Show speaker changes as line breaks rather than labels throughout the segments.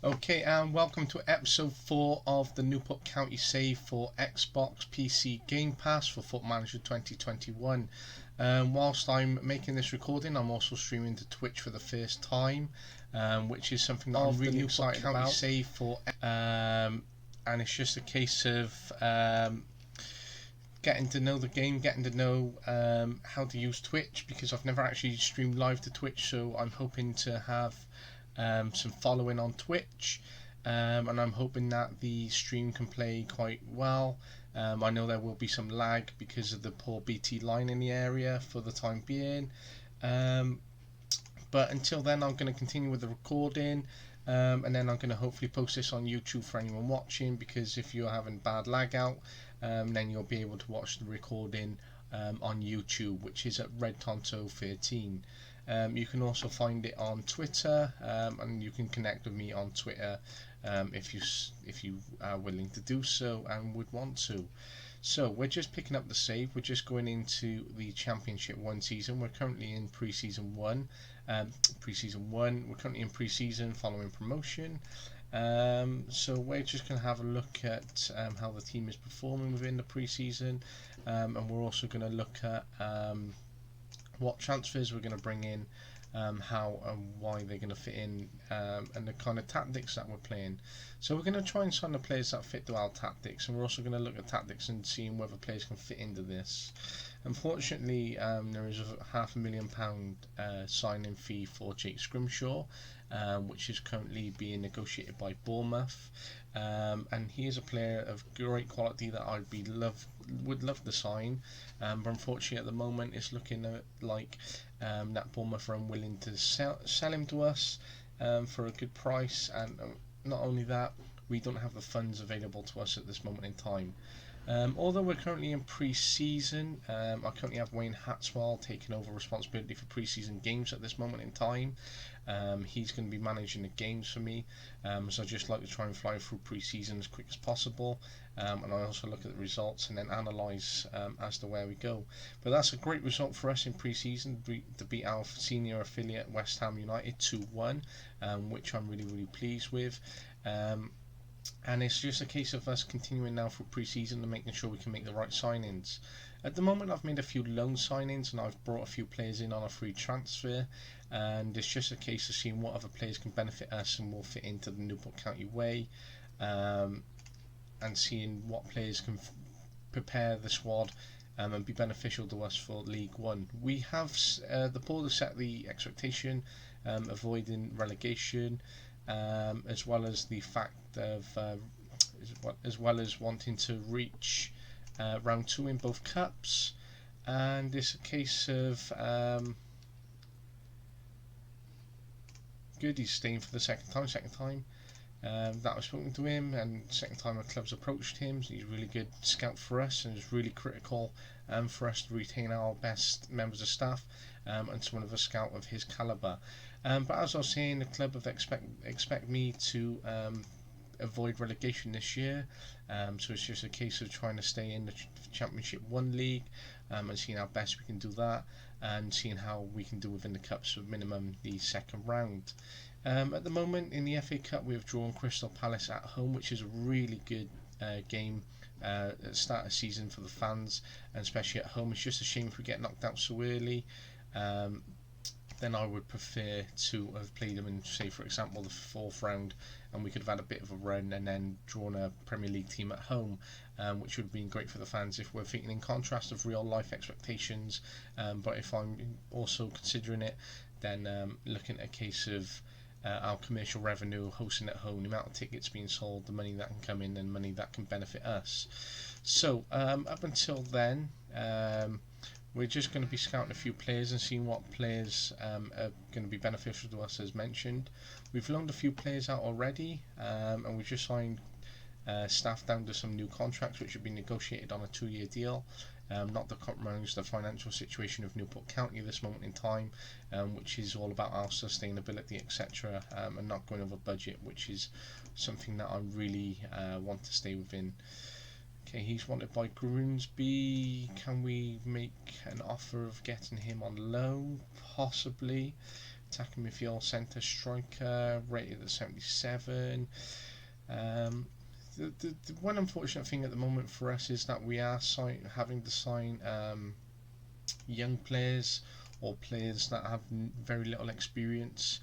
Okay, and welcome to episode 4 of the Newport County Save for Xbox PC Game Pass for Foot Manager 2021. Whilst I'm making this recording, I'm also streaming to Twitch for the first time, which is something that I'm really excited about. Save for, and it's just a case of getting to know the game, getting to know how to use Twitch, because I've never actually streamed live to Twitch, so I'm hoping to have some following on Twitch, and I'm hoping that the stream can play quite well. I know there will be some lag because of the poor BT line in the area for the time being, but until then I'm going to continue with the recording, and then I'm going to hopefully post this on YouTube for anyone watching, because if you're having bad lag out, then you'll be able to watch the recording on YouTube, which is at Red Tonto 13. You can also find it on Twitter, and you can connect with me on Twitter if you are willing to do so and would want to. So we're just picking up the save. We're just going into the Championship 1 season. We're currently in pre-season 1. We're currently in pre-season following promotion. So we're just going to have a look at how the team is performing within the pre-season, and we're also going to look at what transfers we're going to bring in, how and why they're going to fit in, and the kind of tactics that we're playing. So we're going to try and sign the players that fit to our tactics, and we're also going to look at tactics and seeing whether players can fit into this. Unfortunately, there is a £500,000 signing fee for Jake Scrimshaw, which is currently being negotiated by Bournemouth, and he is a player of great quality that would love to sign, but unfortunately at the moment it's looking like that Bournemouth are unwilling to sell him to us for a good price, and not only that, we don't have the funds available to us at this moment in time. Although we're currently in pre-season, I currently have Wayne Hatswell taking over responsibility for pre-season games at this moment in time. He's going to be managing the games for me, so I just like to try and fly through pre-season as quick as possible, and I also look at the results and then analyse as to where we go. But that's a great result for us in pre-season, to beat our senior affiliate West Ham United 2-1, which I'm really pleased with. And it's just a case of us continuing now for pre-season and making sure we can make the right signings. At the moment I've made a few loan signings and I've brought a few players in on a free transfer, and it's just a case of seeing what other players can benefit us and will fit into the Newport County way, and seeing what players can prepare the squad and be beneficial to us for League One. We have the board has set the expectation, avoiding relegation, as well as the fact of as well as wanting to reach round 2 in both cups, and it's a case of good, he's staying for the second time that I've spoken to him, and second time our club's approached him. He's a really good scout for us, and is really critical for us to retain our best members of staff, and someone of a scout of his calibre. But as I was saying, the club have expect me to avoid relegation this year, so it's just a case of trying to stay in the Championship 1 league, and seeing how best we can do that, and seeing how we can do within the cups for minimum the second round. At the moment in the FA Cup we have drawn Crystal Palace at home, which is a really good game at the start of the season for the fans, and especially at home. It's just a shame if we get knocked out so early. Then I would prefer to have played them in, say for example, the 4th round, and we could have had a bit of a run and then drawn a Premier League team at home, which would have been great for the fans if we're thinking in contrast of real life expectations. But if I'm also considering it, then looking at a case of our commercial revenue, hosting at home, the amount of tickets being sold, the money that can come in, and money that can benefit us. So up until then, we're just going to be scouting a few players and seeing what players are going to be beneficial to us as mentioned. We've loaned a few players out already, and we've just signed staff down to some new contracts which have been negotiated on a 2-year deal. Not to compromise the financial situation of Newport County at this moment in time, which is all about our sustainability, etc., and not going over budget, which is something that I really want to stay within. Okay, he's wanted by Grimsby. Can we make an offer of getting him on loan? Possibly. attacking midfield, centre, striker, rated at 77. The one unfortunate thing at the moment for us is that we are having to sign young players or players that have very little experience,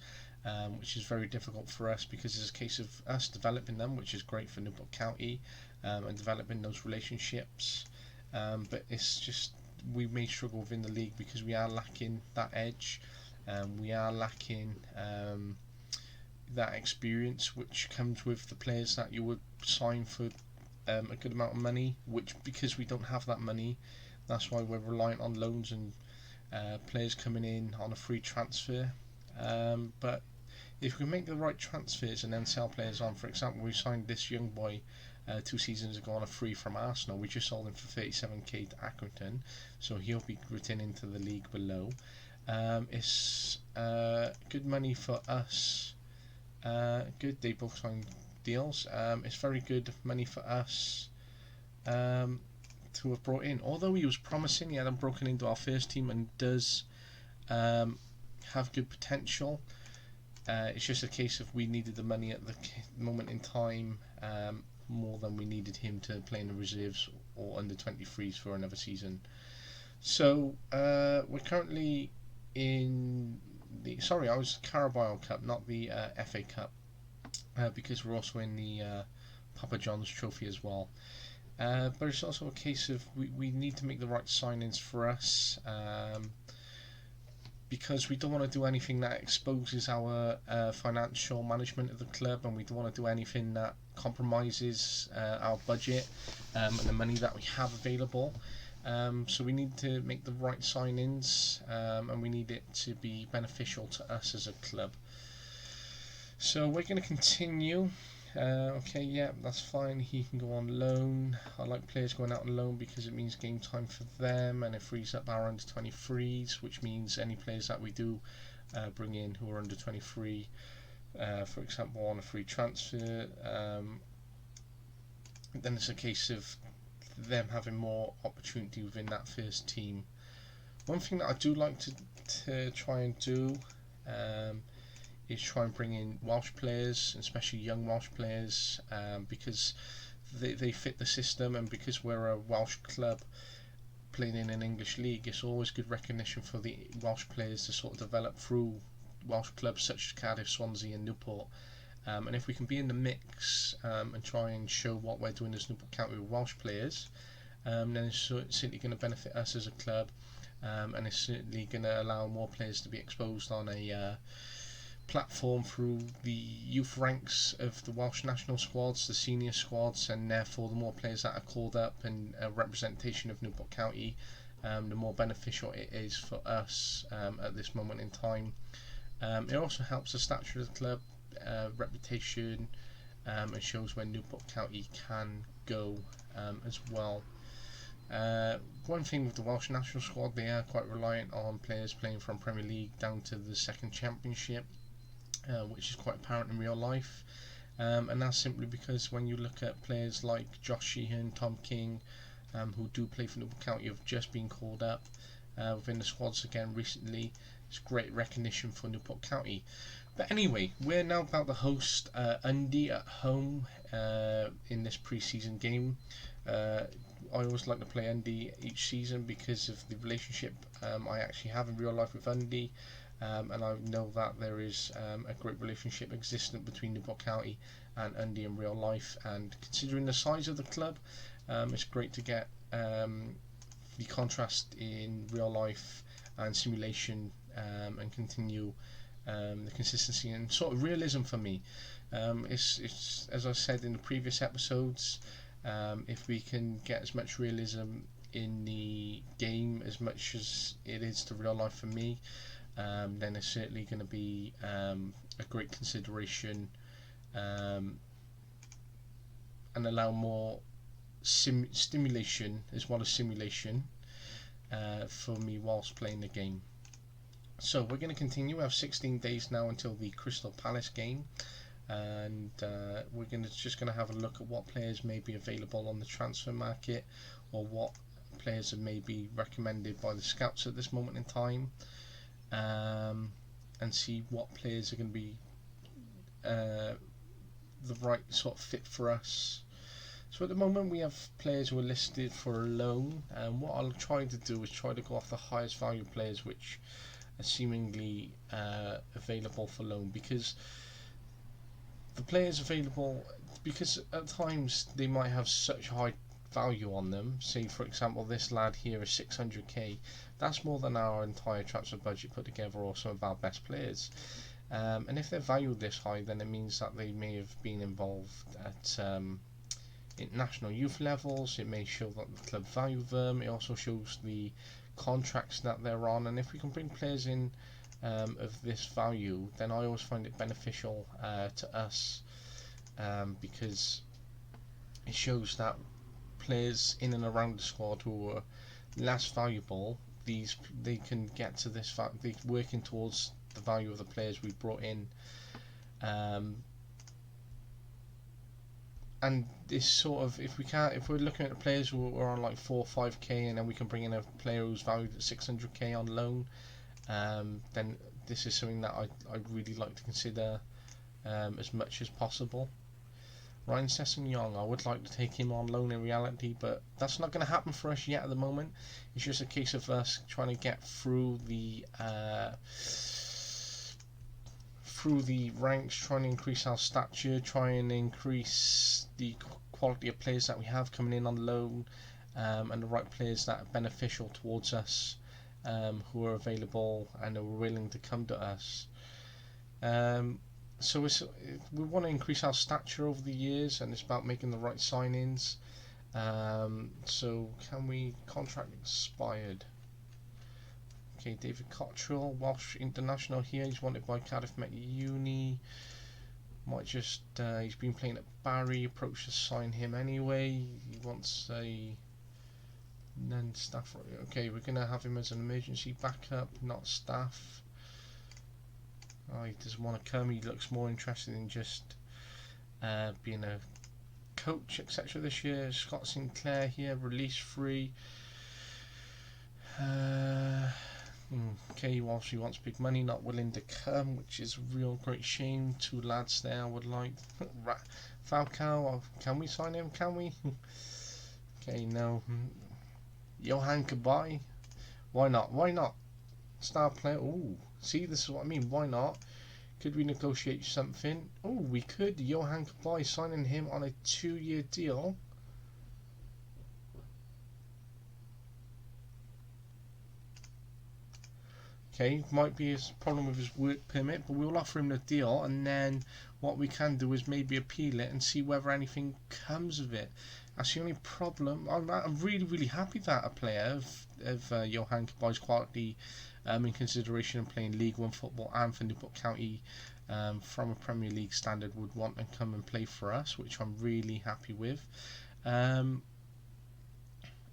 which is very difficult for us because it's a case of us developing them, which is great for Newport County, and developing those relationships. But it's just we may struggle within the league because we are lacking that edge. We are lacking that experience which comes with the players that you would sign for a good amount of money, which because we don't have that money, that's why we're reliant on loans and players coming in on a free transfer. But if we make the right transfers and then sell players on, for example, we signed this young boy 2 seasons ago on a free from Arsenal. We just sold him for 37k to Accrington, so he'll be written into the league below. It's good money for us. Good, they both signed deals. It's very good money for us to have brought in. Although he was promising, he hadn't broken into our first team and does have good potential. It's just a case of we needed the money at the moment in time more than we needed him to play in the reserves or under 23s for another season. So we're currently in the I was Carabao Cup, not the FA Cup, because we're also in the Papa John's Trophy as well. But it's also a case of we need to make the right signings for us, because we don't want to do anything that exposes our financial management of the club, and we don't want to do anything that compromises our budget and the money that we have available. So we need to make the right signings, and we need it to be beneficial to us as a club. So we're going to continue. Okay, yeah, that's fine. He can go on loan. I like players going out on loan because it means game time for them, and it frees up our under 23s, which means any players that we do bring in who are under 23, for example, on a free transfer, then it's a case of them having more opportunity within that first team. One thing that I do like to try and do is try and bring in Welsh players, especially young Welsh players, because they fit the system, and because we're a Welsh club playing in an English league, it's always good recognition for the Welsh players to sort of develop through Welsh clubs such as Cardiff, Swansea and Newport. And if we can be in the mix and try and show what we're doing as Newport County with Welsh players, then it's certainly going to benefit us as a club, and it's certainly going to allow more players to be exposed on a platform through the youth ranks of the Welsh national squads, the senior squads, and therefore the more players that are called up and a representation of Newport County, the more beneficial it is for us at this moment in time. It also helps the stature of the club, reputation, and shows where Newport County can go as well. One thing with the Welsh national squad, they are quite reliant on players playing from Premier League down to the second championship, which is quite apparent in real life, and that's simply because when you look at players like Josh Sheehan, Tom King, who do play for Newport County, have just been called up within the squads again recently. It's great recognition for Newport County. But anyway, we're now about to host Undy at home in this pre-season game. I always like to play Undy each season because of the relationship I actually have in real life with Undy, and I know that there is a great relationship existent between Newport County and Undy in real life, and considering the size of the club, it's great to get the contrast in real life and simulation, and continue the consistency and sort of realism for me. It's as I said in the previous episodes, if we can get as much realism in the game as much as it is to real life for me, then it's certainly going to be a great consideration, and allow more stimulation as well as simulation for me whilst playing the game. So we're going to continue. We have 16 days now until the Crystal Palace game, and we're just going to have a look at what players may be available on the transfer market, or what players are maybe recommended by the scouts at this moment in time. and see what players are going to be the right sort of fit for us. So at the moment we have players who are listed for a loan, and what I'll try to do is try to go off the highest value players which are seemingly available for loan, because the players available, because at times they might have such high value on them. Say for example this lad here is 600k, that's more than our entire transfer budget put together or some of our best players. And if they're valued this high, then it means that they may have been involved at international youth levels. It may show that the club value them. It also shows the contracts that they're on, and if we can bring players in of this value, then I always find it beneficial to us, because it shows that players in and around the squad who are less valuable, they can get to this they're working towards the value of the players we brought in, and this sort of, if we're looking at the players who are on like 4 or 5k, and then we can bring in a player who's valued at 600k on loan, then this is something that I'd really like to consider as much as possible. Ryan Sessegnon, I would like to take him on loan in reality, but that's not going to happen for us yet at the moment. It's just a case of us trying to get through the ranks, trying to increase our stature, trying to increase the quality of players that we have coming in on loan, and the right players that are beneficial towards us, who are available and are willing to come to us. So we want to increase our stature over the years, and it's about making the right signings. So can we contract expired? Okay, David Cottrell, Welsh international here. He's wanted by Cardiff Met Uni. Might just he's been playing at Barry. Approached to sign him anyway. He wants a non-staff. Okay, we're gonna have him as an emergency backup, not staff. Oh, he doesn't want to come. He looks more interested in just being a coach, etc. this year. Scott Sinclair here, release free. Okay, whilst he wants big money, not willing to come, which is a real great shame. 2 lads there I would like. Falcao, can we sign him? Can we? Okay, no. Johan Kabay, why not? Why not? Star player. Ooh, see, this is what I mean. Why not? Could we negotiate something? Oh, we could. Johan Kabay, signing him on a 2-year deal. Okay, might be a problem with his work permit, but we'll offer him the deal, and then what we can do is maybe appeal it and see whether anything comes of it. That's the only problem. I'm really happy that a player of Johan Kabay's quality, in consideration of playing League One football and for Newport County, from a Premier League standard, would want to come and play for us, which I'm really happy with.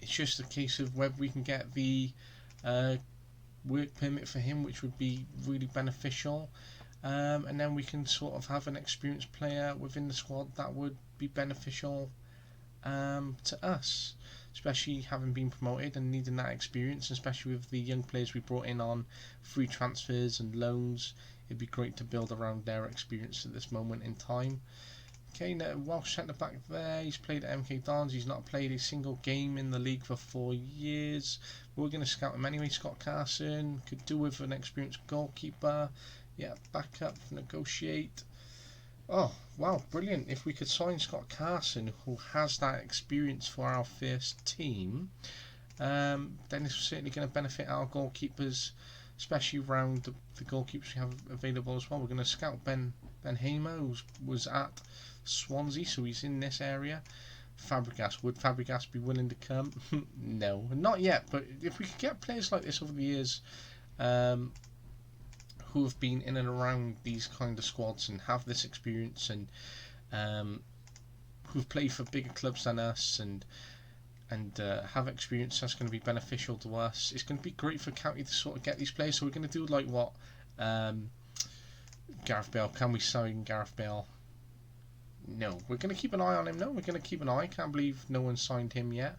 It's just a case of whether we can get the work permit for him, which would be really beneficial, and then we can sort of have an experienced player within the squad that would be beneficial to us, especially having been promoted and needing that experience, especially with the young players we brought in on free transfers and loans. It'd be great to build around their experience at this moment in time. Okay, now Welsh centre back there. He's played at MK Dons. He's not played a single game in the league for 4 years. We're going to scout him anyway. Scott Carson could do with an experienced goalkeeper. Yeah, back up, negotiate. Oh, wow, brilliant. If we could sign Scott Carson, who has that experience for our first team, then it's certainly going to benefit our goalkeepers, especially around the goalkeepers we have available as well. We're going to scout Ben Hamer, who was at Swansea, so he's in this area. Fabregas, would Fabregas be willing to come? No, not yet, but if we could get players like this over the years, who have been in and around these kind of squads and have this experience, and who've played for bigger clubs than us, and have experience that's going to be beneficial to us. It's going to be great for County to sort of get these players. So we're going to do like what Gareth Bale. Can we sign Gareth Bale? No, we're going to keep an eye on him. No, we're going to keep an eye. I can't believe no one signed him yet.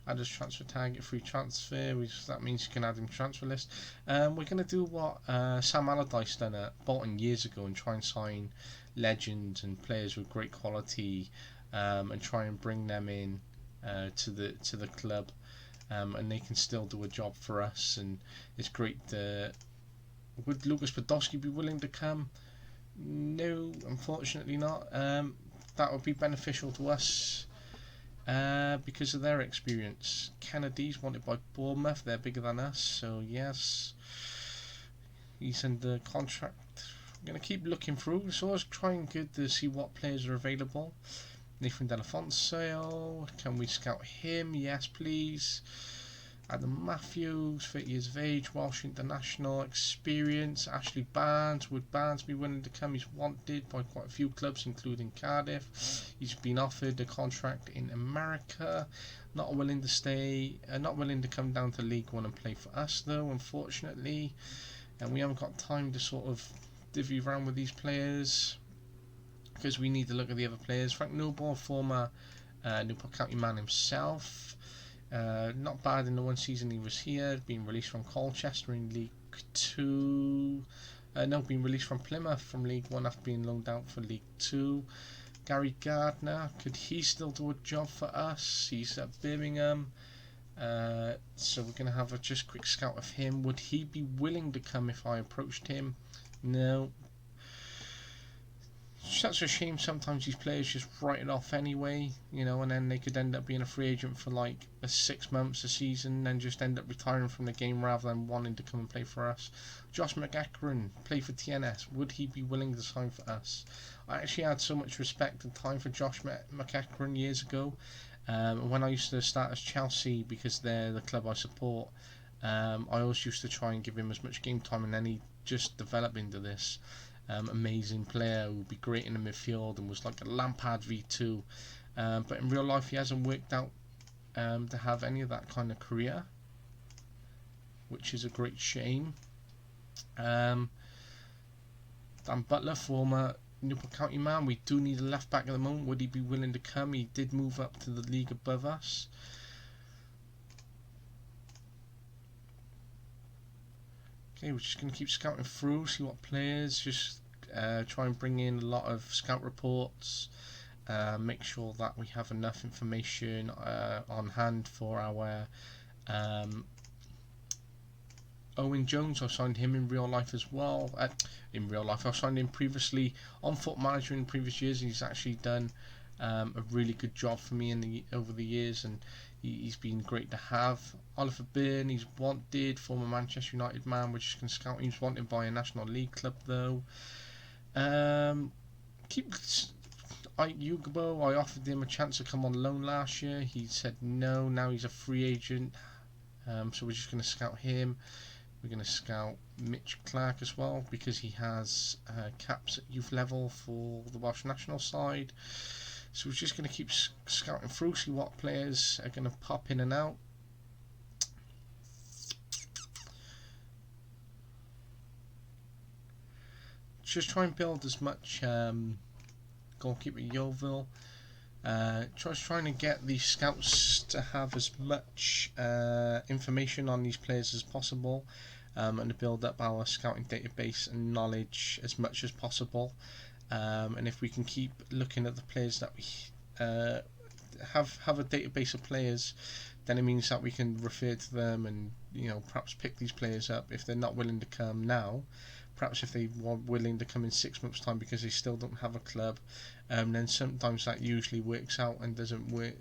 Add his transfer tag, free transfer, which that means you can add him to transfer list. We're going to do what Sam Allardyce done at Bolton years ago and try and sign legends and players with great quality, and try and bring them in to the club, and they can still do a job for us. And it's great. Would Lucas Podolski be willing to come? No, unfortunately not. That would be beneficial to us because of their experience. Kennedy's wanted by Bournemouth. They're bigger than us, so yes, he's under contract. I'm going to keep looking through. It's always trying good to see what players are available. Nathan Delafonte, can we scout him? Yes, please. Adam Matthews, 30 years of age, Welsh international experience. Ashley Barnes, would Barnes be willing to come? He's wanted by quite a few clubs, including Cardiff. He's been offered a contract in America. Not willing to stay, not willing to come down to League One and play for us, though, unfortunately. And we haven't got time to sort of divvy around with these players because we need to look at the other players. Frank Noble, former Newport County man himself. Not bad in the one season he was here. Being released from Colchester in League 2. Being released from Plymouth from League 1 after being loaned out for League 2. Gary Gardner, could he still do a job for us? He's at Birmingham. So we're going to have a just quick scout of him. Would he be willing to come if I approached him? No. Such a shame sometimes these players just write it off anyway, and then they could end up being a free agent for like 6 months, a season, and then just end up retiring from the game rather than wanting to come and play for us. Josh McEachran, play for TNS, would he be willing to sign for us? I actually had so much respect and time for Josh McEachran years ago, when I used to start as Chelsea, because they're the club I support. I always used to try and give him as much game time, and then he just developed into this amazing player who would be great in the midfield and was like a Lampard V2, but in real life he hasn't worked out to have any of that kind of career, which is a great shame. Dan Butler, former Newport County man, we do need a left back at the moment. Would he be willing to come? He did move up to the league above us. Okay, we're just going to keep scouting through, see what players, just try and bring in a lot of scout reports, make sure that we have enough information on hand for our Owen Jones. I signed him in real life as well. In real life, I signed him previously on Foot Manager in previous years. He's actually done a really good job for me over the years, and he's been great to have. Oliver Byrne, he's wanted, former Manchester United man, which can scout. He's wanted by a National League club though. Yugo, I offered him a chance to come on loan last year. He said no. Now he's a free agent, so we're just going to scout him. We're going to scout Mitch Clark as well, because he has caps at youth level for the Welsh national side. So we're just going to keep scouting through, see what players are going to pop in and out. Just try and build as much goalkeeper Yeovil. Trying to get these scouts to have as much information on these players as possible, and to build up our scouting database and knowledge as much as possible. And if we can keep looking at the players that we have a database of players, then it means that we can refer to them and perhaps pick these players up if they're not willing to come now. Perhaps if they were willing to come in 6 months' time because they still don't have a club, then sometimes that usually works out and doesn't work,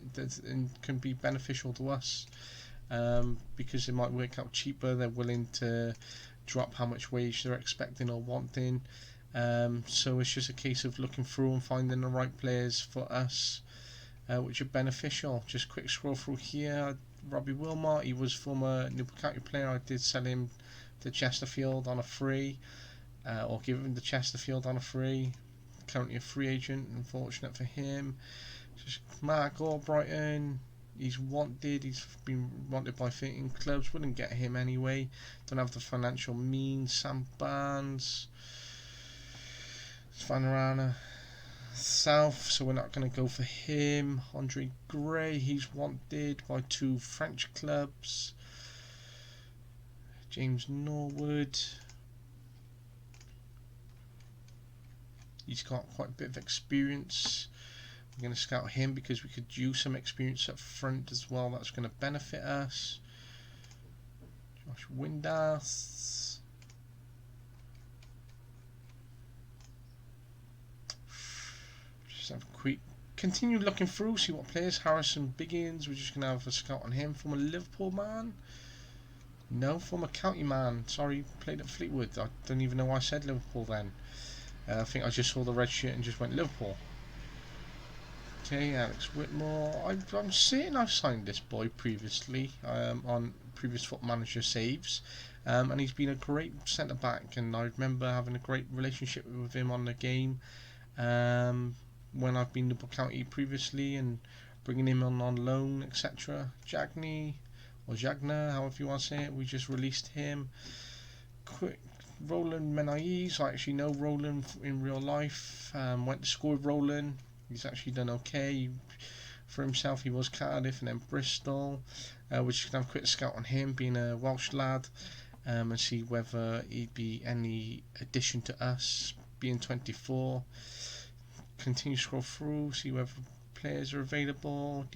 and can be beneficial to us, because it might work out cheaper. They're willing to drop how much wage they're expecting or wanting. So it's just a case of looking through and finding the right players for us, which are beneficial. Just quick scroll through here. Robbie Wilmot, he was former Newport County player. I did sell him to Chesterfield on a free, or give him to Chesterfield on a free. Currently a free agent, unfortunate for him. Just Mark Albrighton, he's wanted. He's been wanted by 13 clubs. Wouldn't get him anyway. Don't have the financial means. Sam Barnes, Svanarana, South, so we're not going to go for him. Andre Gray, he's wanted by 2 French clubs. James Norwood, he's got quite a bit of experience. We're going to scout him because we could use some experience up front as well. That's going to benefit us. Josh Windass. Just have a quick continue looking through, see what players. Harrison Biggins, we're just going to have a scout on him. Former Liverpool man. No, former County man. Sorry, played at Fleetwood. I don't even know why I said Liverpool then. I think I just saw the red shirt and just went Liverpool. Okay, Alex Whitmore. I'm certain I've signed this boy previously on previous Foot Manager saves, and he's been a great centre back. And I remember having a great relationship with him on the game when I've been Newport County previously, and bringing him on loan, etc. Jagney or Jagner, however you want to say it. We just released him. Quick. Roland Menaiz, I actually know Roland in real life. Went to school with Roland. He's actually done okay for himself. He was Cardiff and then Bristol. We're just going to have a quick scout on him, being a Welsh lad, and see whether he'd be any addition to us, being 24. Continue to scroll through, see whether players are available.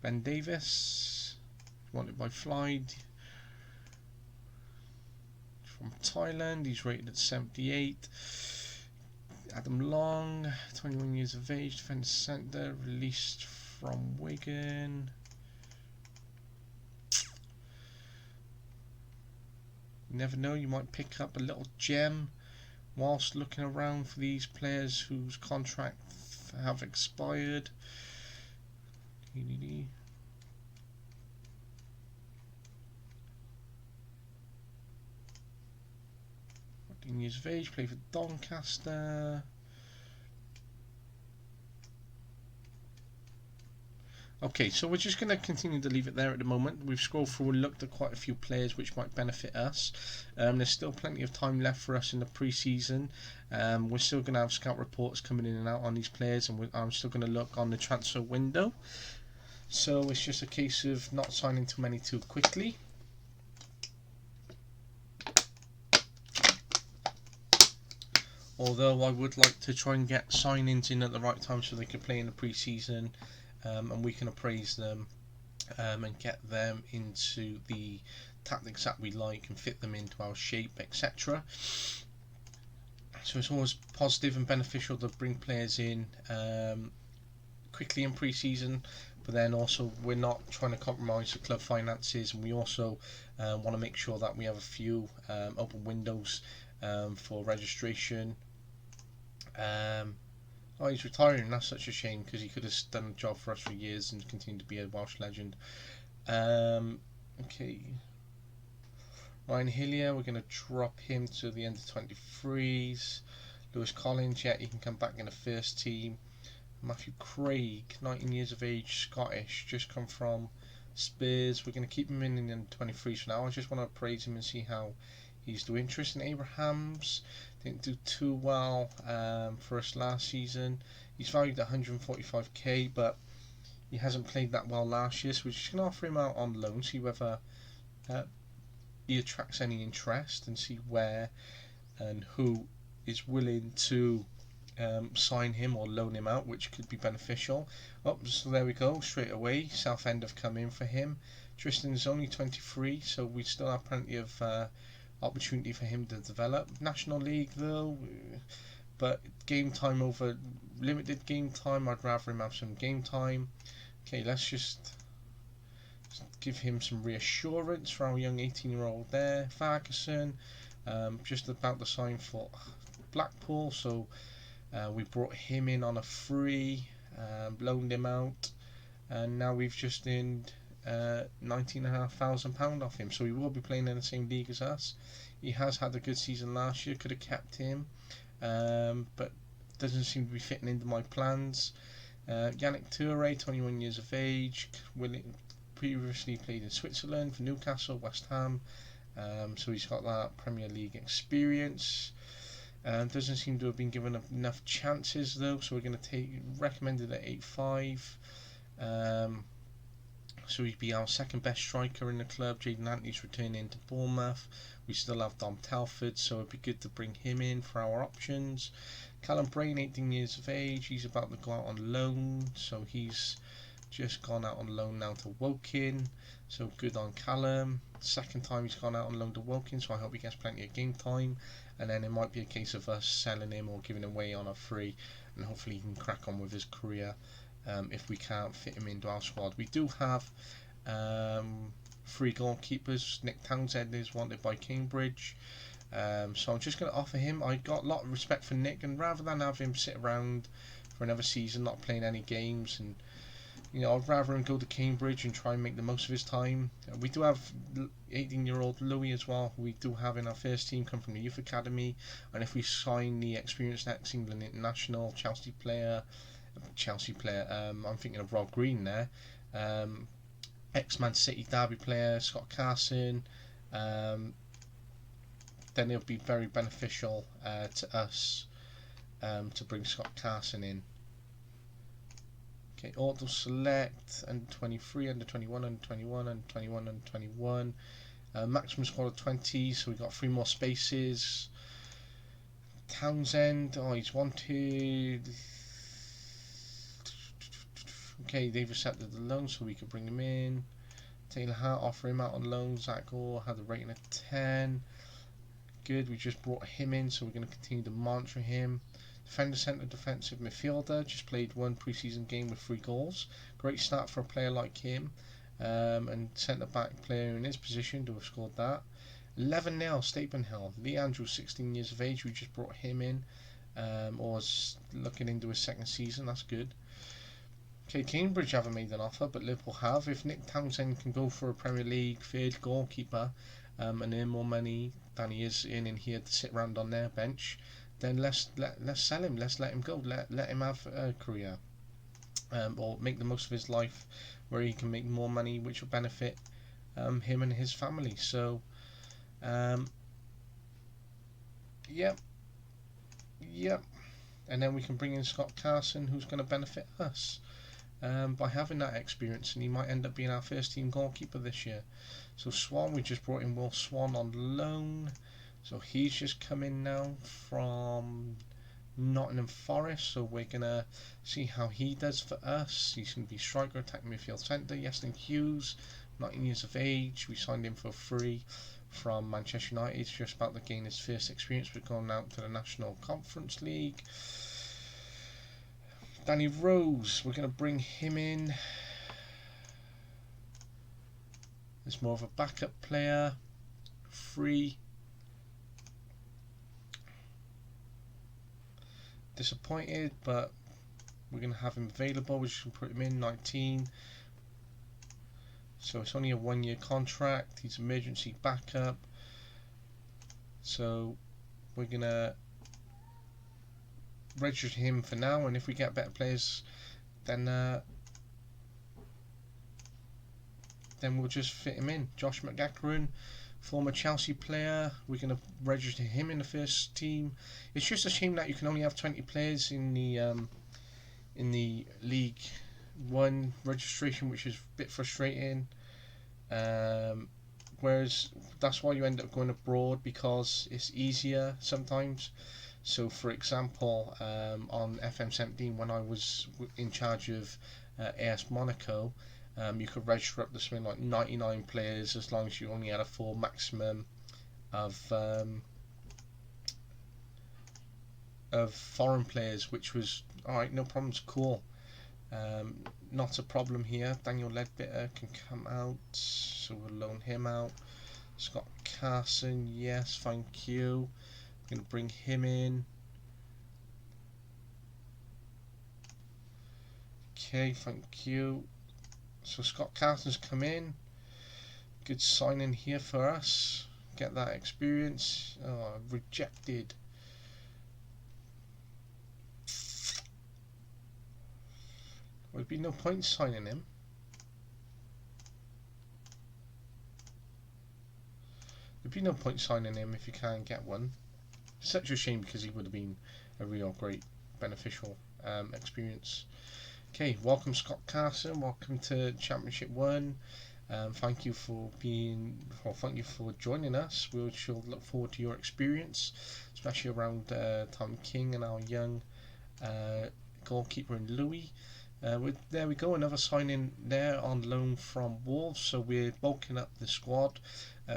Ben Davis, wanted by Flyd. From Thailand, he's rated at 78. Adam Long, 21 years of age, defensive centre, released from Wigan. You never know, you might pick up a little gem whilst looking around for these players whose contracts have expired. 14 years of age, played for Doncaster. Okay, so we're just going to continue to leave it there at the moment. We've scrolled through and looked at quite a few players which might benefit us. There's still plenty of time left for us in the pre-season. We're still going to have scout reports coming in and out on these players, and I'm still going to look on the transfer window. So it's just a case of not signing too many too quickly. Although I would like to try and get sign-ins in at the right time so they can play in the pre-season, and we can appraise them and get them into the tactics that we like and fit them into our shape, etc. So it's always positive and beneficial to bring players in quickly in pre-season, but then also we're not trying to compromise the club finances, and we also want to make sure that we have a few open windows for registration. Oh, he's retiring. That's such a shame, because he could have done a job for us for years and continued to be a Welsh legend. Okay, Ryan Hillier, we're going to drop him to the end of 23s. Lewis Collins, yeah, he can come back in the first team. Matthew Craig, 19 years of age, Scottish, just come from Spurs. We're going to keep him in the 23s for now. I just want to appraise him and see how he's doing. Tristan Abrahams didn't do too well for us last season. He's valued at 145k, but he hasn't played that well last year, so we're just going to offer him out on loan, see whether he attracts any interest, and see where and who is willing to sign him or loan him out, which could be beneficial. Oh, so there we go, straight away Southend have come in for him. Tristan is only 23, so we still have plenty of opportunity for him to develop. National League though, but game time over limited game time, I'd rather him have some game time. Okay, let's just give him some reassurance for our young 18-year-old there. Ferguson, just about to sign for Blackpool, so we brought him in on a free, loaned him out, and now we've just earned £19,500 off him, so he will be playing in the same league as us. He has had a good season last year, could have kept him, but doesn't seem to be fitting into my plans. Yannick Toure, 21 years of age, previously played in Switzerland for Newcastle, West Ham, So he's got that Premier League experience. Doesn't seem to have been given enough chances though, so we're going to recommended at 8.5. So he'd be our second best striker in the club. Jaden Anthony's returning to Bournemouth. We still have Dom Telford, so it'd be good to bring him in for our options. Callum Brain, 18 years of age. He's about to go out on loan, so he's just gone out on loan now to Woking. So good on Callum. Second time he's gone out on loan to Woking, so I hope he gets plenty of game time. And then it might be a case of us selling him or giving him away on a free, and hopefully he can crack on with his career. If we can't fit him into our squad, we do have 3 goalkeepers. Nick Townsend is wanted by Cambridge, so I'm just going to offer him. I got a lot of respect for Nick, and rather than have him sit around for another season not playing any games, and I'd rather him go to Cambridge and try and make the most of his time. We do have 18-year-old Louis as well, who we do have in our first team, come from the youth academy, and if we sign the experienced ex-England international Chelsea player, I'm thinking of Rob Green there, ex-Man City derby player Scott Carson, then it'll be very beneficial to us to bring Scott Carson in. Okay, auto select under 23, under 21, under 21, under 21, under 21. Maximum squad of 20, so we've got 3 more spaces. Townsend, he's wanted. Okay, they've accepted the loan, so we could bring him in. Taylor Hart, offer him out on loan. Zach Gore had a rating of 10. Good, we just brought him in, so we're going to continue to monitor him. Defender, centre, defensive midfielder, just played 1 pre-season game with 3 goals. Great start for a player like him. And centre back player in his position to have scored that. 11-0, Stapenhill. Lee Andrews, 16 years of age, we just brought him in. Or is looking into his 2nd season, that's good. Okay, Cambridge haven't made an offer, but Liverpool have. If Nick Townsend can go for a Premier League 3rd goalkeeper and earn more money than he is earning here to sit around on their bench, then let's sell him. Let's let him go. Let him have a career, or make the most of his life, where he can make more money, which will benefit him and his family. So, yep. And then we can bring in Scott Carson, who's going to benefit us. By having that experience, and he might end up being our first team goalkeeper this year. So Swan, we just brought in Will Swan on loan, so he's just come in now from Nottingham Forest, so we're going to see how he does for us. He's going to be striker, attacking midfield centre. Yeston Hughes, 19 years of age, we signed him for free from Manchester United. He's just about to gain his first experience with going out to the National Conference League. Danny Rose, we're going to bring him in as more of a backup player, free. Disappointed, but we're going to have him available. We're just going to put him in, 19. So it's only a 1-year contract. He's emergency backup. So we're going to register him for now, and if we get better players, then we'll just fit him in. Josh McGackeron, former Chelsea player, we're going to register him in the first team. It's just a shame that you can only have 20 players in the League 1 registration, which is a bit frustrating. Whereas that's why you end up going abroad, because it's easier sometimes. So for example, on FM21, when I was in charge of AS Monaco, you could register up to something like 99 players as long as you only had a 4 maximum of foreign players, which was alright, no problems, cool. Not a problem here. Daniel Ledbetter can come out, so we'll loan him out. Scott Carson, yes, thank you. I'm going to bring him in. Okay, thank you. So Scott Carson's come in. Good signing here for us. Get that experience. Oh, rejected. There'd be no point signing him. There'd be no point signing him if you can't get one. Such a shame, because he would have been a real great beneficial experience. Okay, welcome Scott Carson, welcome to Championship 1. Thank you for joining us. We shall look forward to your experience, especially around Tom King and our young goalkeeper in Louis. There we go, another signing there on loan from Wolves. So we're bulking up the squad.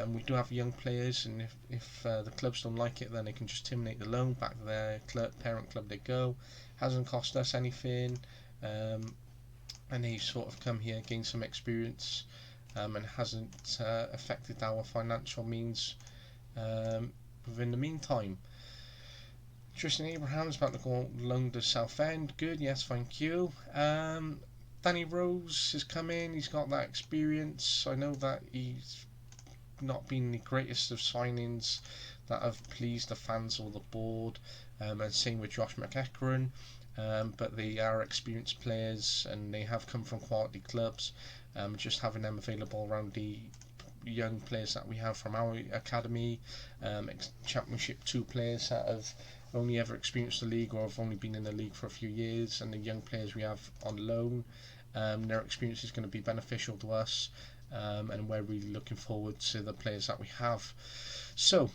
We do have young players, and if the clubs don't like it, then they can just terminate the loan, back to their parent club they go. Hasn't cost us anything, and they sort of come here, gain some experience, and hasn't affected our financial means within the meantime. Tristan Abraham's about to go loan to Southend. Good, yes, thank you. Danny Rose has come in. He's got that experience. I know that he's not been the greatest of signings that have pleased the fans or the board, and same with Josh McEachran, but they are experienced players and they have come from quality clubs. Just having them available around the young players that we have from our academy, Championship 2 players that have only ever experienced the league or have only been in the league for a few years, and the young players we have on loan, their experience is going to be beneficial to us, and we're really looking forward to the players that we have. So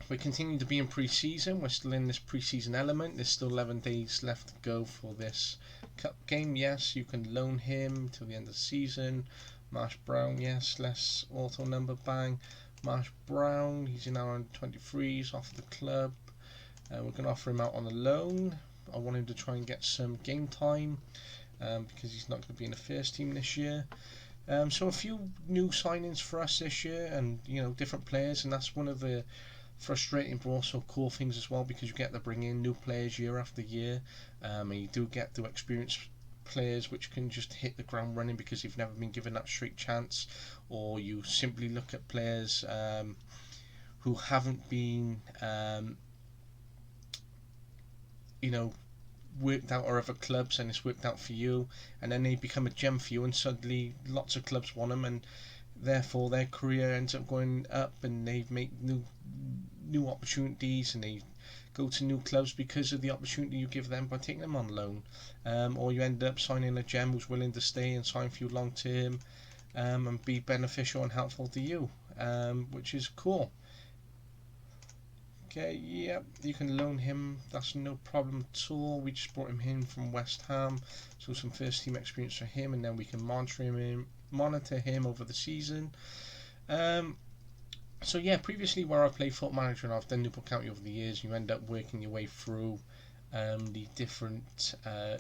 we continue to be in pre-season. We're still in this pre-season element. There's still 11 days left to go for this cup game. Yes, you can loan him till the end of the season. Marsh Brown, yes, less auto number, bang. Marsh Brown, he's in our under 23s, off the club. We're going to offer him out on a loan. I want him to try and get some game time, because he's not going to be in the first team this year. So a few new signings for us this year, and different players, and that's one of the frustrating but also cool things as well, because you get to bring in new players year after year, and you do get to experience players which can just hit the ground running because you've never been given that straight chance, or you simply look at players who haven't been worked out or other clubs, and it's worked out for you, and then they become a gem for you, and suddenly lots of clubs want them, and therefore their career ends up going up, and they make new opportunities, and they go to new clubs because of the opportunity you give them by taking them on loan, or you end up signing a gem who's willing to stay and sign for you long term, and be beneficial and helpful to you, which is cool. Okay, yeah, you can loan him, that's no problem at all. We just brought him in from West Ham, so some first team experience for him, and then we can monitor him over the season. So yeah, previously where I played Football Manager and I've done Newport County over the years, you end up working your way through the different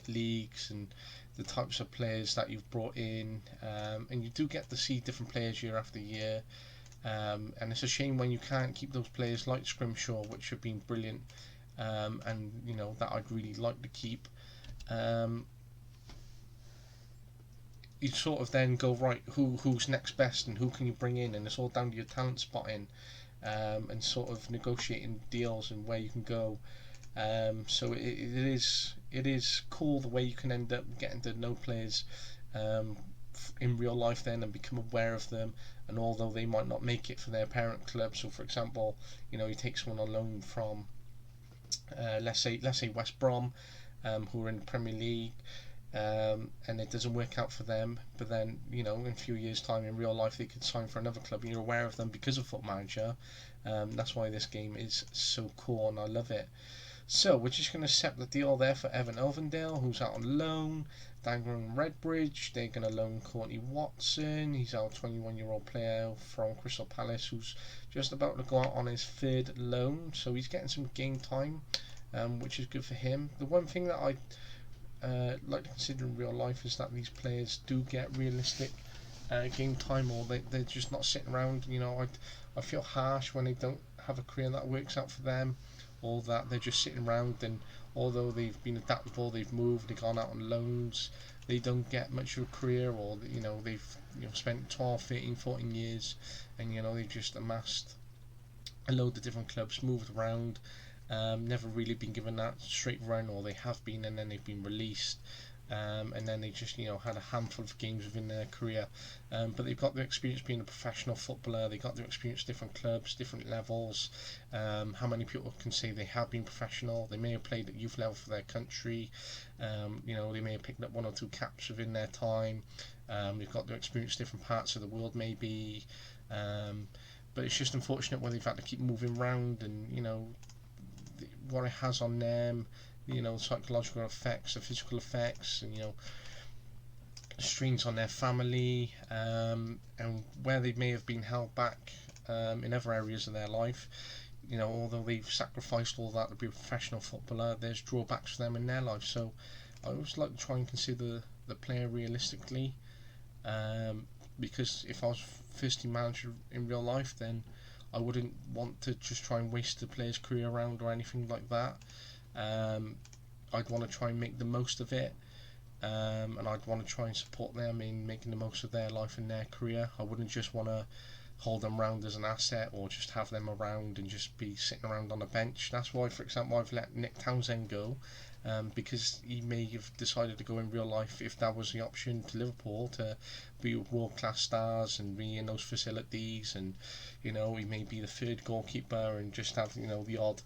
leagues and the types of players that you've brought in, and you do get to see different players year after year. And it's a shame when you can't keep those players like Scrimshaw, which have been brilliant, and that I'd really like to keep. You sort of then go, right, who's next best and who can you bring in, and it's all down to your talent spotting, and sort of negotiating deals and where you can go. So it is cool the way you can end up getting to know players in real life then, and become aware of them, and although they might not make it for their parent club, so for example, you take someone on loan from let's say West Brom, who are in the Premier League, and it doesn't work out for them, but then in a few years time in real life they could sign for another club and you're aware of them because of Football Manager. That's why this game is so cool and I love it. So we're just going to set the deal there for Evan Elvendale, who's out on loan. Dagenham and Redbridge, they're going to loan Courtney Watson. He's our 21-year-old player from Crystal Palace, who's just about to go out on his third loan, so he's getting some game time, which is good for him. The one thing that I like to consider in real life is that these players do get realistic game time, or they're just not sitting around. I feel harsh when they don't have a career that works out for them, or that they're just sitting around, and although they've been adaptable, they've moved, they've gone out on loans, they don't get much of a career, or they've spent 12, 13, 14 years, and they've just amassed a load of different clubs, moved around, never really been given that straight run, or they have been and then they've been released. and then they just had a handful of games within their career, but they've got the experience being a professional footballer. They got the experience different clubs, different levels. How many people can say they have been professional? They may have played at youth level for their country. They may have picked up 1 or 2 caps within their time. They've got the experience different parts of the world maybe, but it's just unfortunate where they've had to keep moving around, and what it has on them, psychological effects, the physical effects, and strains on their family, and where they may have been held back in other areas of their life. Although they've sacrificed all that to be a professional footballer, there's drawbacks for them in their life. So I always like to try and consider the player realistically, because if I was first team manager in real life, then I wouldn't want to just try and waste the player's career around or anything like that. I'd want to try and make the most of it, and I'd want to try and support them in making the most of their life and their career. I wouldn't just want to hold them around as an asset, or just have them around and just be sitting around on a bench. That's why, for example, I've let Nick Townsend go, because he may have decided to go in real life, if that was the option, to Liverpool, to be world-class stars and be in those facilities, and he may be the third goalkeeper and just have the odd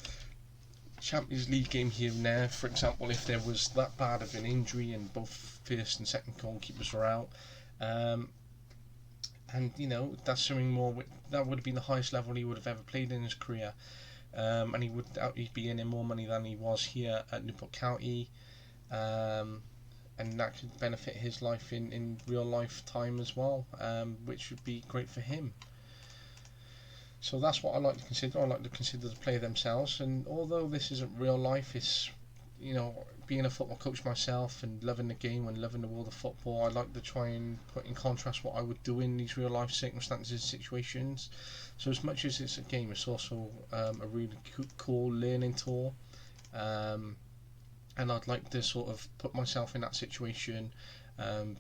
Champions League game here and there, for example, if there was that bad of an injury and both first and second goalkeepers were out. And that's something more, that would have been the highest level he would have ever played in his career, and he'd be earning more money than he was here at Newport County, and that could benefit his life in real life time as well, which would be great for him. So that's what I like to consider. I like to consider the player themselves, and although this isn't real life, it's being a football coach myself and loving the game and loving the world of football, I like to try and put in contrast what I would do in these real life circumstances and situations. So as much as it's a game, it's also a really cool learning tool, and I'd like to sort of put myself in that situation,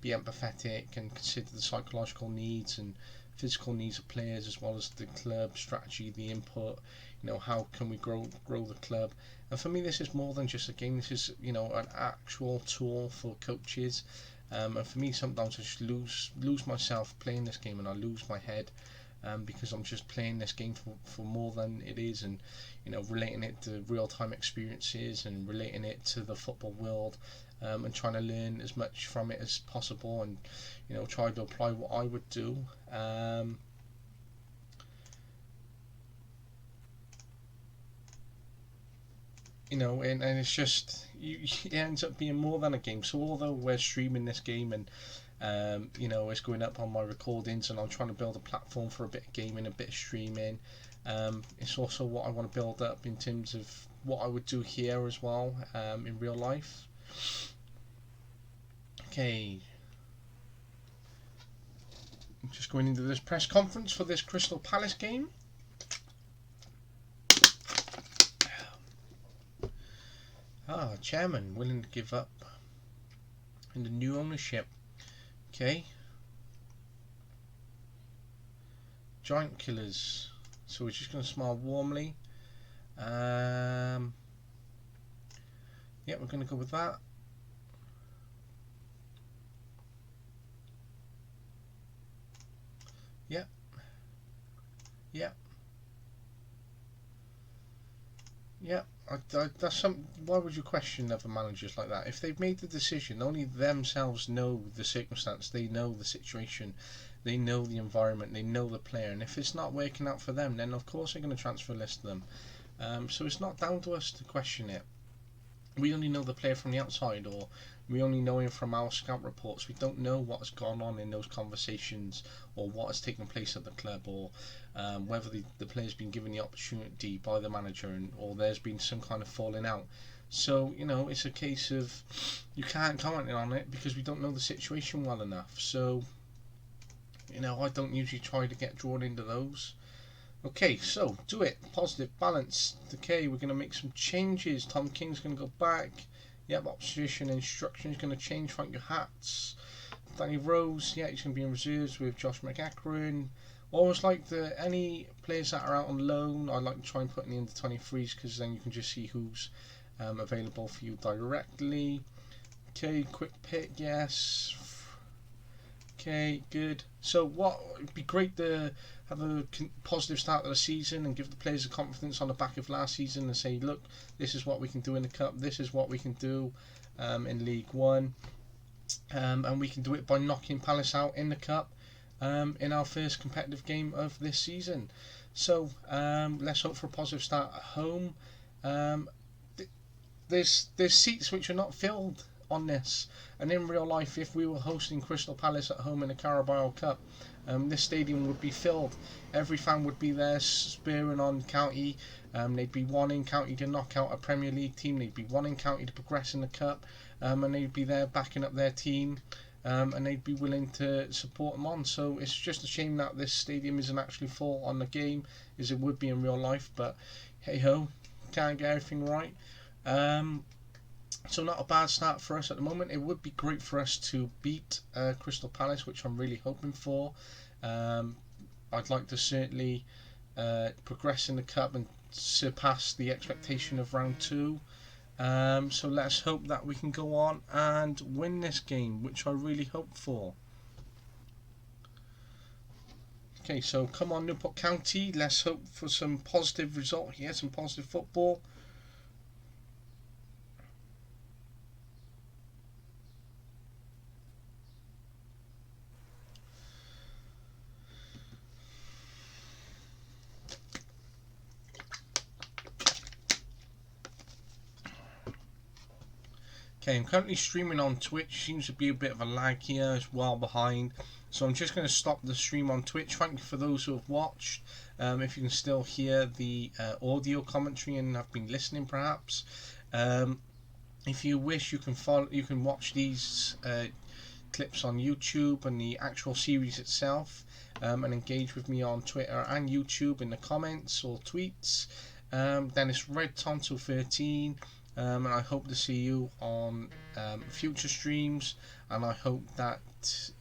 be empathetic and consider the psychological needs and physical needs of players, as well as the club strategy, the input, how can we grow the club. And for me, this is more than just a game. This is an actual tool for coaches, and for me, sometimes I just lose myself playing this game, and I lose my head, because I'm just playing this game for more than it is, and relating it to real-time experiences and relating it to the football world, and trying to learn as much from it as possible, and try to apply what I would do. And it's just it ends up being more than a game. So although we're streaming this game, and it's going up on my recordings, and I'm trying to build a platform for a bit of gaming, a bit of streaming, it's also what I want to build up in terms of what I would do here as well, in real life. Okay, I'm just going into this press conference for this Crystal Palace game. Chairman willing to give up in the new ownership. Okay. Giant killers. So we're just going to smile warmly. Yeah, we're going to go with that. Yeah. Yeah. Yeah. That's some. Why would you question other managers like that? If they've made the decision, only themselves know the circumstance, they know the situation, they know the environment, they know the player, and if it's not working out for them, then of course they're going to transfer list them. So it's not down to us to question it. We only know the player from the outside, or we only know him from our scout reports. We don't know what has gone on in those conversations, or what has taken place at the club, or whether the player's been given the opportunity by the manager, or there's been some kind of falling out. So it's a case of you can't comment on it because we don't know the situation well enough. So I don't usually try to get drawn into those. Okay, so do it. Positive, balanced. Okay, we're going to make some changes. Tom King's going to go back. Yep, opposition instruction is going to change. Frank your hats. Danny Rose, yeah, he's going to be in reserves with Josh McAkron. Always like any players that are out on loan, I like to try and put in the under 23s, because then you can just see who's available for you directly. Okay, quick pick, yes. Okay, good. So what it'd be great to have a positive start to the season and give the players the confidence on the back of last season and say, look, this is what we can do in the cup. This is what we can do in League One, and we can do it by knocking Palace out in the cup in our first competitive game of this season. So let's hope for a positive start at home. There's seats which are not filled on this, and in real life, if we were hosting Crystal Palace at home in the Carabao Cup, this stadium would be filled. Every fan would be there spurring on County. They'd be wanting County to knock out a Premier League team. They'd be wanting County to progress in the cup, and they'd be there backing up their team, and they'd be willing to support them on. So it's just a shame that this stadium isn't actually full on the game as it would be in real life, but hey ho, can't get everything right. So not a bad start for us at the moment. It would be great for us to beat Crystal Palace, which I'm really hoping for. I'd like to certainly progress in the cup and surpass the expectation of round 2. So let's hope that we can go on and win this game, which I really hope for. Okay, so come on Newport County, let's hope for some positive result here, some positive football. Okay, I'm currently streaming on Twitch. Seems to be a bit of a lag here, it's well behind. So I'm just going to stop the stream on Twitch. Thank you for those who have watched. If you can still hear the audio commentary and have been listening perhaps. If you wish, you can watch these clips on YouTube and the actual series itself, and engage with me on Twitter and YouTube in the comments or tweets. Then it's Red Tonto 13. And I hope to see you on future streams, and I hope that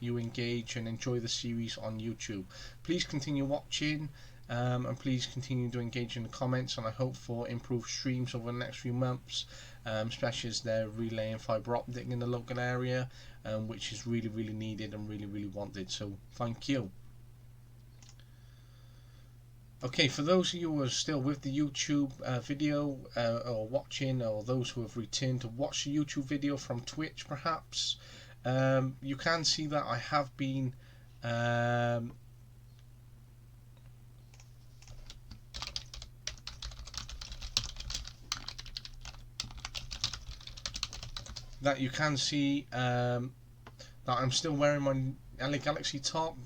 you engage and enjoy the series on YouTube. Please continue watching, and please continue to engage in the comments, and I hope for improved streams over the next few months, especially as they're relaying fibre optic in the local area, which is really needed and really wanted. So thank you. Okay, for those of you who are still with the YouTube video or watching, or those who have returned to watch the YouTube video from Twitch perhaps, you can see that I have been that I'm still wearing my LA Galaxy top.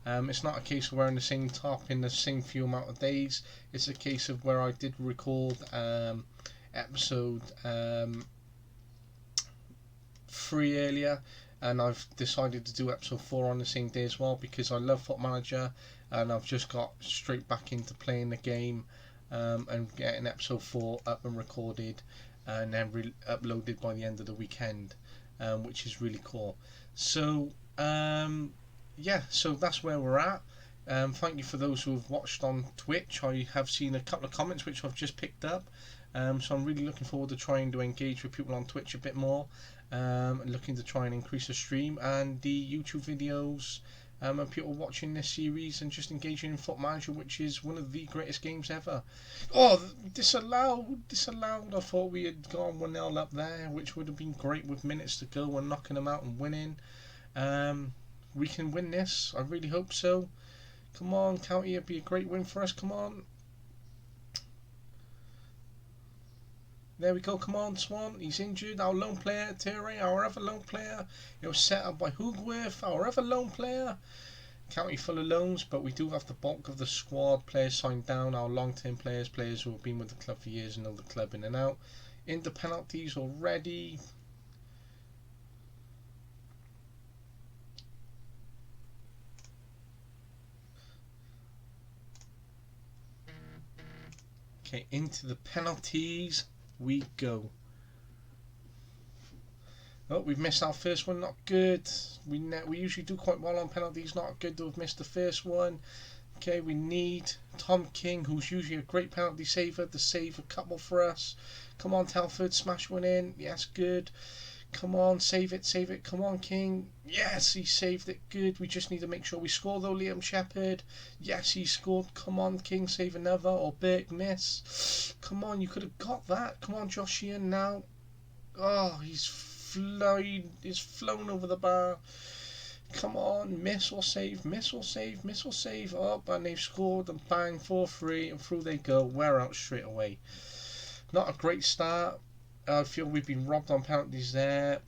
It's not a case of wearing the same top in the same few amount of days. It's a case of where I did record episode 3 earlier, and I've decided to do episode 4 on the same day as well, because I love Foot Manager and I've just got straight back into playing the game, and getting episode 4 up and recorded and then uploaded by the end of the weekend, which is really cool. So yeah, so that's where we're at. Thank you for those who have watched on Twitch. I have seen a couple of comments which I've just picked up, so I'm really looking forward to trying to engage with people on Twitch a bit more, and looking to try and increase the stream and the YouTube videos, and people watching this series and just engaging in Foot Manager, which is one of the greatest games ever. Oh, disallowed. I thought we had gone 1-0 up there, which would have been great with minutes to go and knocking them out and winning. We can win this. I really hope so. Come on, County. It'd be a great win for us. Come on. There we go. Come on, Swan. He's injured. Our lone player, Terry, our other lone player. It was set up by Hoogworth, our other lone player. County full of loans, but we do have the bulk of the squad. Players signed down. Our long-term players who have been with the club for years and know the club in and out. Into penalties already. Okay, into the penalties we go. Oh, we've missed our first one, not good. We usually do quite well on penalties, not good to have missed the first one. Okay, we need Tom King, who's usually a great penalty saver, to save a couple for us. Come on, Telford, smash one in. Yes, good. Come on, save it. Come on, King. Yes, he saved it. Good. We just need to make sure we score, though, Liam Shepherd. Yes, he scored. Come on, King, save another. Or Burke, miss. Come on, you could have got that. Come on, Josh Ian, now. Oh, he's flown over the bar. Come on, miss or save. Oh, and they've scored, and bang, 4-3, and through they go. We're out straight away. Not a great start. I feel we've been robbed on penalties there.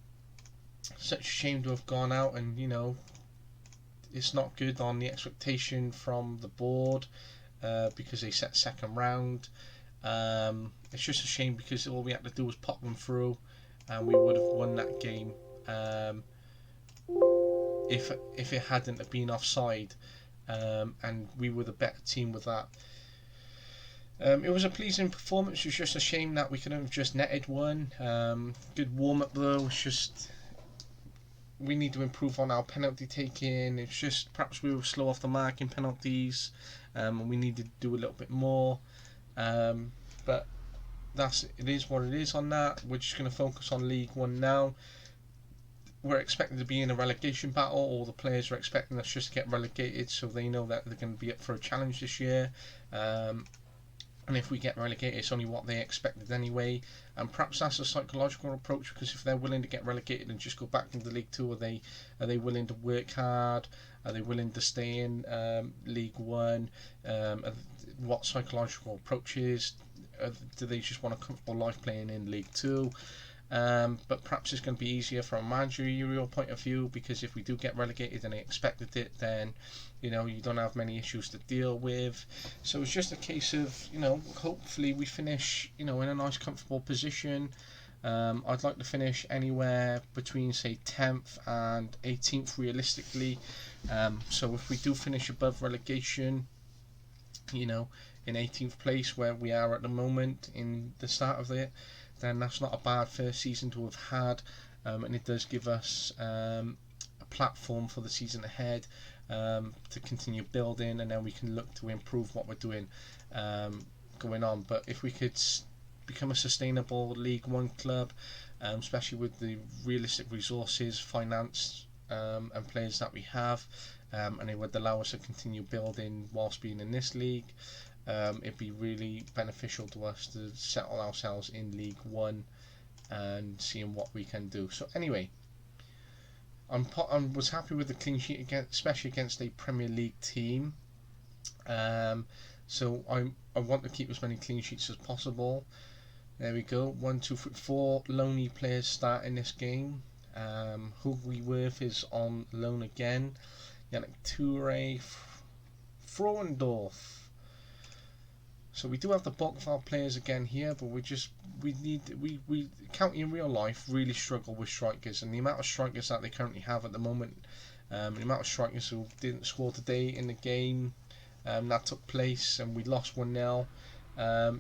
Such a shame to have gone out, and it's not good on the expectation from the board because they set second round. It's just a shame because all we had to do was pop them through, and we would have won that game if it hadn't have been offside, and we were the better team with that. It was a pleasing performance. It was just a shame that we couldn't have just netted one. Good warm up though. It's just we need to improve on our penalty taking. It's just perhaps we were slow off the mark in penalties, and we need to do a little bit more. But it is what it is on that. We're just going to focus on League One now. We're expected to be in a relegation battle. All the players are expecting us just to get relegated, so they know that they're going to be up for a challenge this year. And if we get relegated, it's only what they expected anyway. And perhaps that's a psychological approach, because if they're willing to get relegated and just go back into League Two, are they willing to work hard? Are they willing to stay in League One? What psychological approaches? Do they just want a comfortable life playing in League Two? But perhaps it's going to be easier from a managerial point of view, because if we do get relegated and they expected it, then you don't have many issues to deal with. So it's just a case of hopefully we finish in a nice comfortable position. I'd like to finish anywhere between say 10th and 18th realistically. So if we do finish above relegation, in 18th place where we are at the moment in the start of it, then that's not a bad first season to have had, and it does give us a platform for the season ahead to continue building, and then we can look to improve what we're doing going on. But if we could become a sustainable League One club, especially with the realistic resources, finance and players that we have, and it would allow us to continue building whilst being in this league, it'd be really beneficial to us to settle ourselves in League One and seeing what we can do. So anyway, I was happy with the clean sheet again, especially against a Premier League team. So I want to keep as many clean sheets as possible. There we go. 1, 2, 3, 4 lonely players start in this game. Hugli is on loan again. Yannick Toure, Frauendorf. So we do have the bulk of our players again here, but we County in real life really struggle with strikers, and the amount of strikers that they currently have at the moment, the amount of strikers who didn't score today in the game that took place, and we lost 1-0.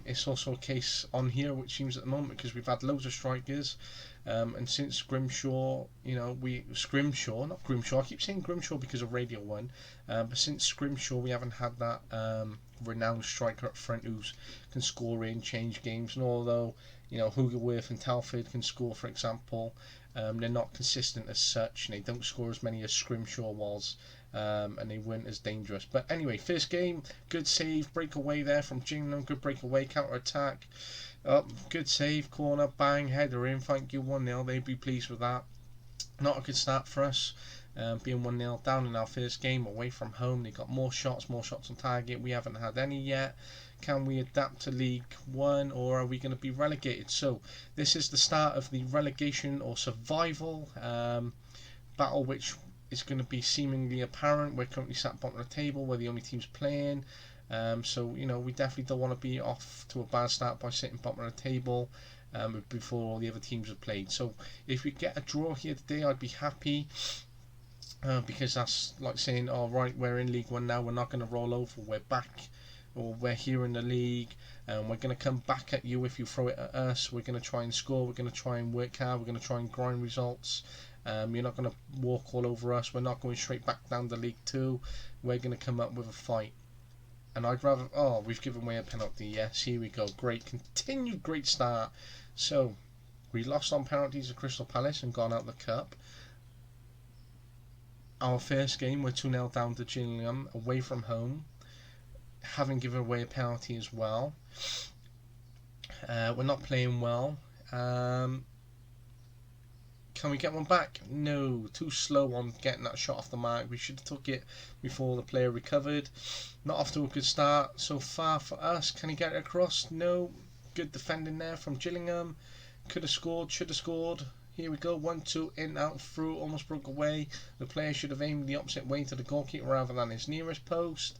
It's also a case on here which seems at the moment, because we've had loads of strikers, and since Grimshaw, Scrimshaw, not Grimshaw, I keep saying Grimshaw because of Radio 1, but since Scrimshaw we haven't had that renowned striker up front who can score in, change games, and although Hugerworth and Telford can score, for example, they're not consistent as such, and they don't score as many as Scrimshaw was, and they weren't as dangerous. But anyway, first game, good save, breakaway there from Ginghamton, good breakaway, counter attack, good save, corner, bang, header in, thank you, 1-0, they'd be pleased with that. Not a good start for us, being 1-0 down in our first game away from home. They got more shots on target, we haven't had any yet. Can we adapt to League One, or are we going to be relegated? So this is the start of the relegation or survival battle, which is going to be seemingly apparent. We're currently sat bottom of the table, we're the only teams playing, so we definitely don't want to be off to a bad start by sitting bottom of the table before all the other teams have played. So if we get a draw here today, I'd be happy, because that's like saying, all right, we're in League One now, we're not going to roll over, we're back, or we're here in the league, and we're going to come back at you if you throw it at us. We're going to try and score, we're going to try and work hard, we're going to try and grind results. You're not going to walk all over us, we're not going straight back down to League 2, we're going to come up with a fight. And I'd rather, we've given away a penalty, yes, here we go, great, continued great start. So We lost on penalties to Crystal Palace and gone out the cup. Our first game, we're 2-0 down to Gillingham away from home, having given away a penalty as well. We're not playing well. Can we get one back? No, too slow on getting that shot off the mark. We should have took it before the player recovered. Not off to a good start so far for us. Can he get it across? No. Good defending there from Gillingham. Could have scored, should have scored. Here we go, 1-2, in, out, through, almost broke away. The player should have aimed the opposite way to the goalkeeper rather than his nearest post.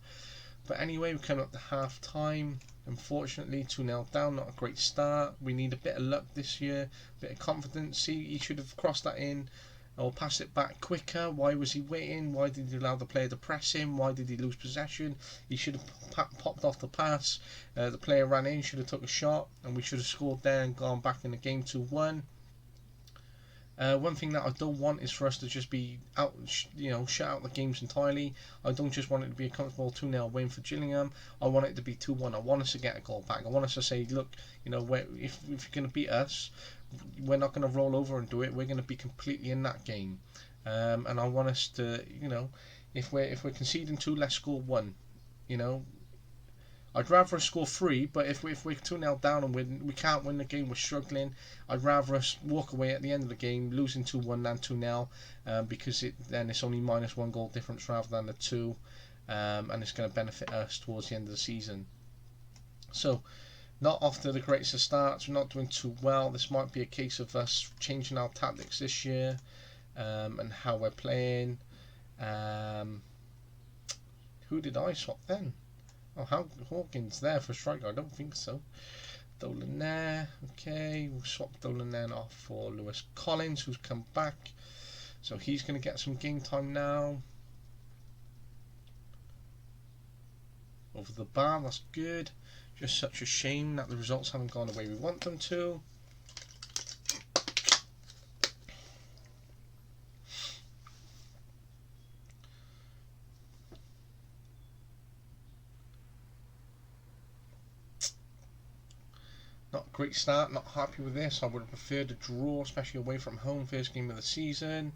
But anyway, we come up to half time. Unfortunately, 2-0 down, not a great start. We need a bit of luck this year, a bit of confidence. See, he should have crossed that in or passed it back quicker. Why was he waiting? Why did he allow the player to press him? Why did he lose possession? He should have popped off the pass. The player ran in, should have took a shot, and we should have scored there and gone back in the game 2-1. One thing that I don't want is for us to just be out, shut out the games entirely. I don't just want it to be a comfortable 2-0 win for Gillingham. I want it to be 2-1. I want us to get a goal back. I want us to say, look, if you're going to beat us, we're not going to roll over and do it. We're going to be completely in that game. And I want us to, if we're conceding 2, let's score 1. I'd rather us score 3, but if we're 2-0 down and we can't win the game, we're struggling, I'd rather us walk away at the end of the game losing 2-1 than 2-0, because then it's only -1 goal difference rather than the 2, and it's going to benefit us towards the end of the season. So, not off to the greatest of starts, we're not doing too well. This might be a case of us changing our tactics this year, and how we're playing. Who did I swap then? Oh, Hawkins there for striker? I don't think so. Dolan there. Okay, we'll swap Dolan then off for Lewis Collins, who's come back. So he's going to get some game time now. Over the bar, that's good. Just such a shame that the results haven't gone the way we want them to. Not a great start, not happy with this. I would have preferred a draw, especially away from home, first game of the season.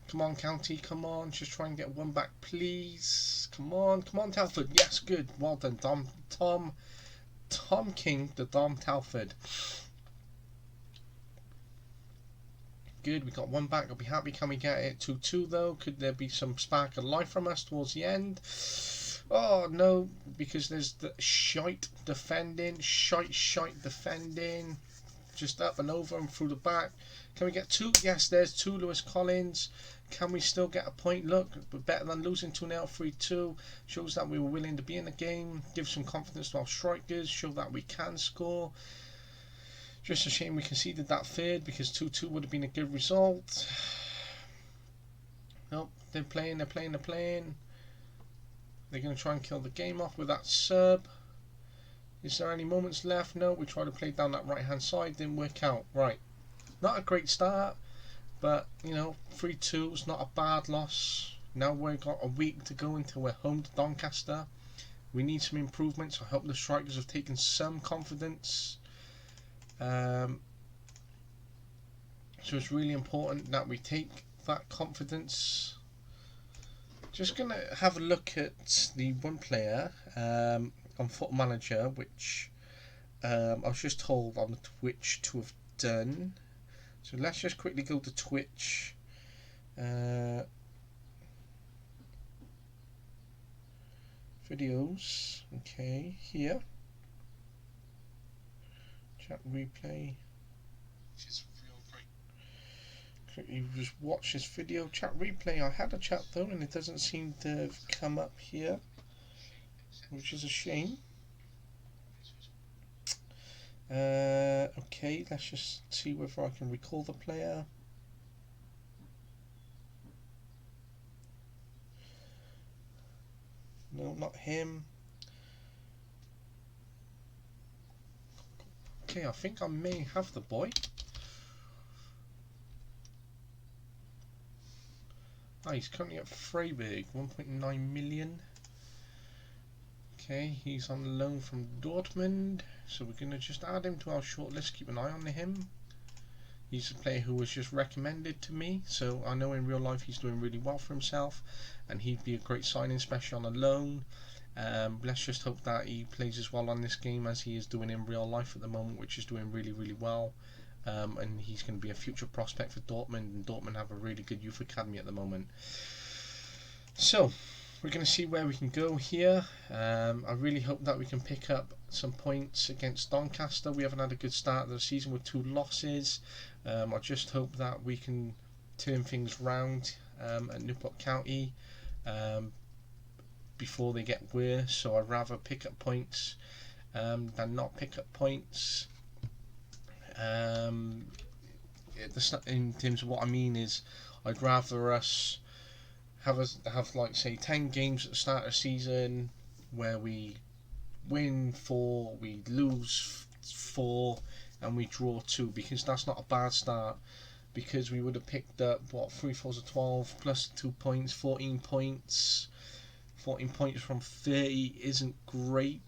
Come on, County, come on, just try and get one back, please. Come on, Telford. Yes, good, well done, Tom King, the Dom Telford. Good, we got one back, I'll be happy. Can we get it 2-2 though? Could there be some spark of life from us towards the end? Oh no, because there's the shite defending, just up and over and through the back. Can we get 2? Yes, there's 2, Lewis Collins. Can we still get a point? Look, we're better than losing 2-0, 3-2. Shows that we were willing to be in the game, give some confidence to our strikers, show that we can score. Just a shame we conceded that third, because 2-2 would have been a good result. Nope, they're playing. They're going to try and kill the game off with that sub. Is there any moments left? No, we tried to play down that right hand side, didn't work out. Right, not a great start, but 3-2 is not a bad loss. Now we've got a week to go until we're home to Doncaster. We need some improvements. I hope the strikers have taken some confidence. So it's really important that we take that confidence. Just going to have a look at the one player on Football Manager, which I was just told on Twitch to have done. So let's just quickly go to Twitch. Videos. Okay, here. Chat replay. Quickly just watch this video. Chat replay. I had a chat though, and it doesn't seem to have come up here, which is a shame. Okay, let's just see whether I can recall the player. No, not him. Okay, I think I may have the boy. Ah, he's currently at Freiburg, 1.9 million. Okay, he's on loan from Dortmund, so we're going to just add him to our shortlist, keep an eye on him. He's a player who was just recommended to me, so I know in real life he's doing really well for himself, and he'd be a great signing, especially on a loan. Let's just hope that he plays as well on this game as he is doing in real life at the moment, which is doing really, really well. And he's going to be a future prospect for Dortmund, and Dortmund have a really good youth academy at the moment. So, we're going to see where we can go here. I really hope that we can pick up some points against Doncaster. We haven't had a good start of the season with 2 losses. I just hope that we can turn things round at Newport County before they get worse. So I'd rather pick up points than not pick up points. In terms of what I mean is, I'd rather us have like say 10 games at the start of the season where we win 4, we lose 4, and we draw 2, because that's not a bad start, because we would have picked up 3 4s of 12 plus 2 points, 14 points. 14 points from 30 isn't great,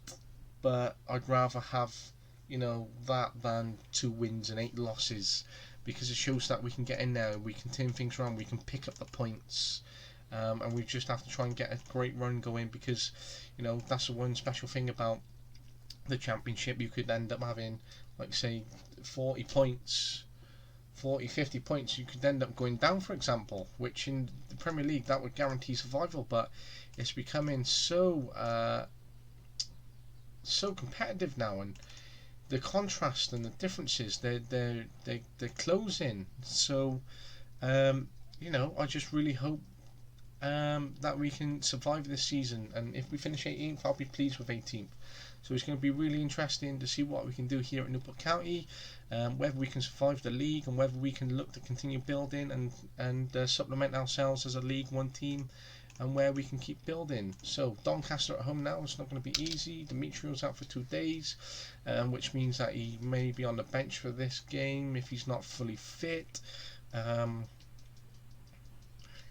but I'd rather have that than 2 wins and 8 losses, because it shows that we can get in there, we can turn things around, we can pick up the points. And we just have to try and get a great run going, because that's the one special thing about the Championship. You could end up having, like say, 40 points, 40, 50 points. You could end up going down, for example, which in the Premier League that would guarantee survival, but it's becoming so competitive now, and the contrast and the differences they're closing. So I just really hope that we can survive this season, and if we finish 18th, I'll be pleased with 18th. So it's going to be really interesting to see what we can do here at Newport County, whether we can survive the league, and whether we can look to continue building and supplement ourselves as a League One team, and where we can keep building. So Doncaster at home now, it's not going to be easy. Dimitrio's out for 2 days, which means that he may be on the bench for this game if he's not fully fit.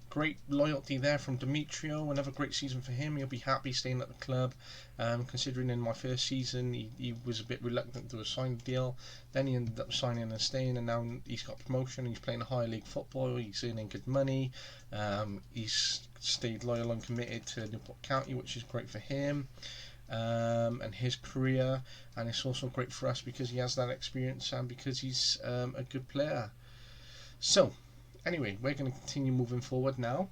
Great loyalty there from Dimitrio, another great season for him. He'll be happy staying at the club, considering in my first season he was a bit reluctant to sign a deal. Then he ended up signing and staying, and now he's got promotion, he's playing higher league football, he's earning good money. He's stayed loyal and committed to Newport County, which is great for him and his career, and it's also great for us because he has that experience and because he's a good player. So anyway, we're going to continue moving forward now.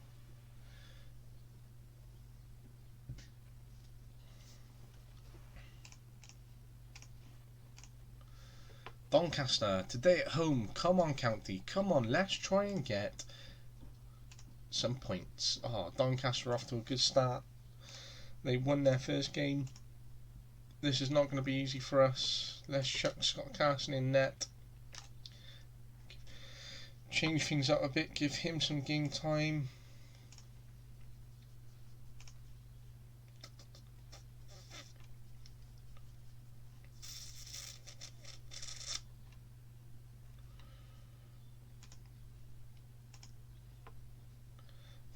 Doncaster, today at home. Come on, County. Come on, let's try and get some points. Doncaster off to a good start. They won their first game. This is not going to be easy for us. Let's chuck Scott Carson in net. Change things up a bit, give him some game time.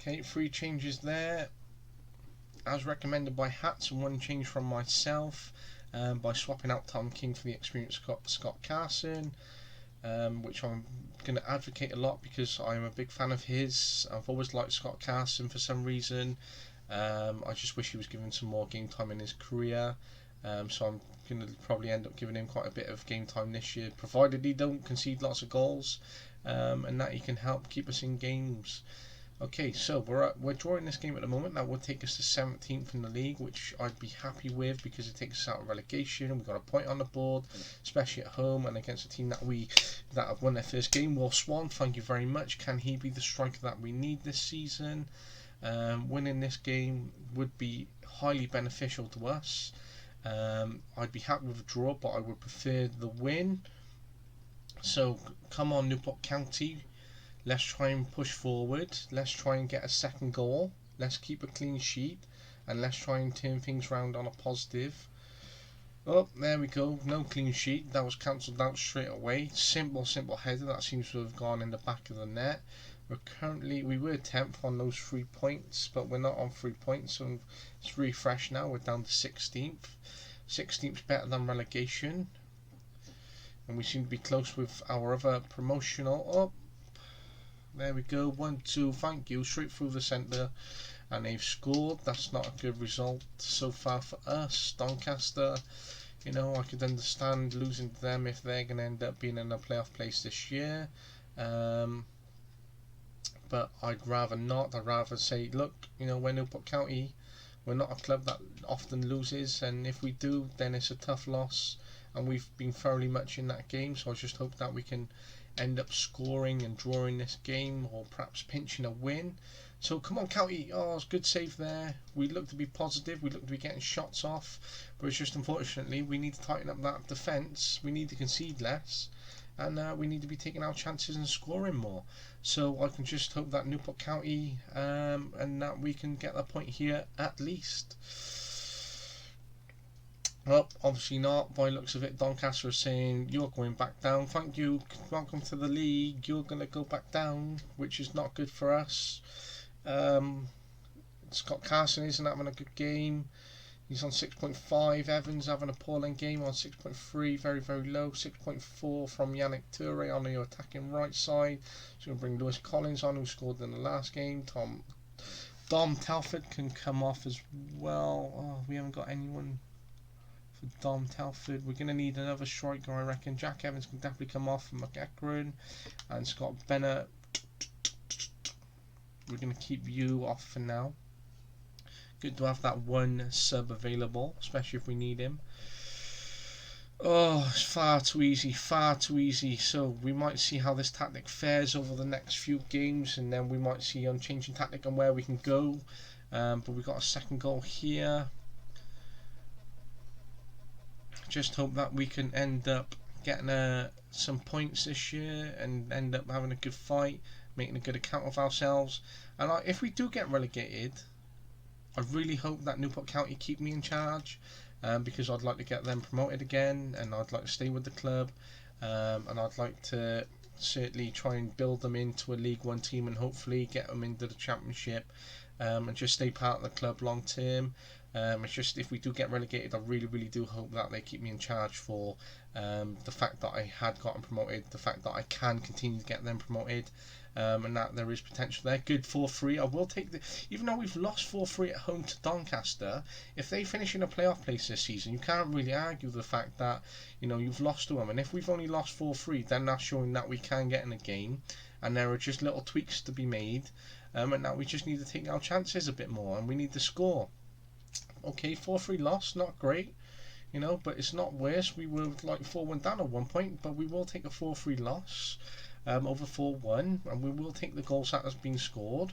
Okay, 3 changes there, as recommended by Hats, and 1 change from myself by swapping out Tom King for the experienced Scott Carson. Which I'm going to advocate a lot because I'm a big fan of his. I've always liked Scott Carson for some reason. I just wish he was given some more game time in his career. So I'm going to probably end up giving him quite a bit of game time this year, provided he don't concede lots of goals, and that he can help keep us in games. Okay, so we're drawing this game at the moment. That would take us to 17th in the league, which I'd be happy with because it takes us out of relegation. We've got a point on the board, especially at home and against a team that have won their first game. Will Swan, thank you very much. Can he be the striker that we need this season? Winning this game would be highly beneficial to us. I'd be happy with a draw, but I would prefer the win. So come on, Newport County. Let's try and push forward. Let's try and get a second goal. Let's keep a clean sheet. And let's try and turn things around on a positive. Oh, there we go. No clean sheet. That was cancelled out straight away. Simple header. That seems to have gone in the back of the net. We were 10th on those 3 points, but we're not on 3 points. So it's refresh now. We're down to 16th. 16th better than relegation. and we seem to be close with our other promotional. Oh, there we go. 1-2. Thank you. Straight through the centre, and they've scored. That's not a good result so far for us. Doncaster, you know, I could understand losing to them if they're going to end up being in a playoff place this year. But I'd rather not. I'd rather say, look, you know, we're Newport County. We're not a club that often loses, and if we do, then it's a tough loss. And we've been thoroughly much in that game, so I just hope that we can end up scoring and drawing this game, or perhaps pinching a win. So come on, County. Oh, it's a good save there. We look to be positive. We look to be getting shots off, but it's just unfortunately we need to tighten up that defence. We need to concede less, and we need to be taking our chances and scoring more. So I can just hope that Newport County and that we can get a point here at least. Well, obviously not. By the looks of it, Doncaster is saying, you're going back down. Thank you. Welcome to the league. You're going to go back down, which is not good for us. Scott Carson isn't having a good game. He's on 6.5. Evans having a appalling game on 6.3. Very, very low. 6.4 from Yannick Toure on the attacking right side. So we'll bring Lewis Collins on, who scored in the last game. Dom Telford can come off as well. Oh, we haven't got anyone for Dom Telford. We're going to need another striker, I reckon. Jack Evans can definitely come off for McEachran. And Scott Bennett. We're going to keep you off for now. Good to have that one sub available, especially if we need him. Oh, it's far too easy, far too easy. So we might see how this tactic fares over the next few games, and then we might see on changing tactic and where we can go. But we've got a second goal here. Just hope that we can end up getting some points this year and end up having a good fight, making a good account of ourselves. And if we do get relegated, I really hope that Newport County keep me in charge, because I'd like to get them promoted again, and I'd like to stay with the club, and I'd like to certainly try and build them into a League One team and hopefully get them into the Championship, and just stay part of the club long term. It's just if we do get relegated, I really, really do hope that they keep me in charge for the fact that I had gotten promoted, the fact that I can continue to get them promoted, and that there is potential there. Good 4-3. I will take even though we've lost 4-3 at home to Doncaster, if they finish in a playoff place this season, you can't really argue the fact that, you know, you've lost to them. And if we've only lost 4-3, then that's showing that we can get in a game, and there are just little tweaks to be made, and that we just need to take our chances a bit more, and we need to score. Okay, 4-3 loss, not great, you know, but it's not worse. We were like 4-1 down at one point, but we will take a 4-3 loss over 4-1, and we will take the goals that has been scored.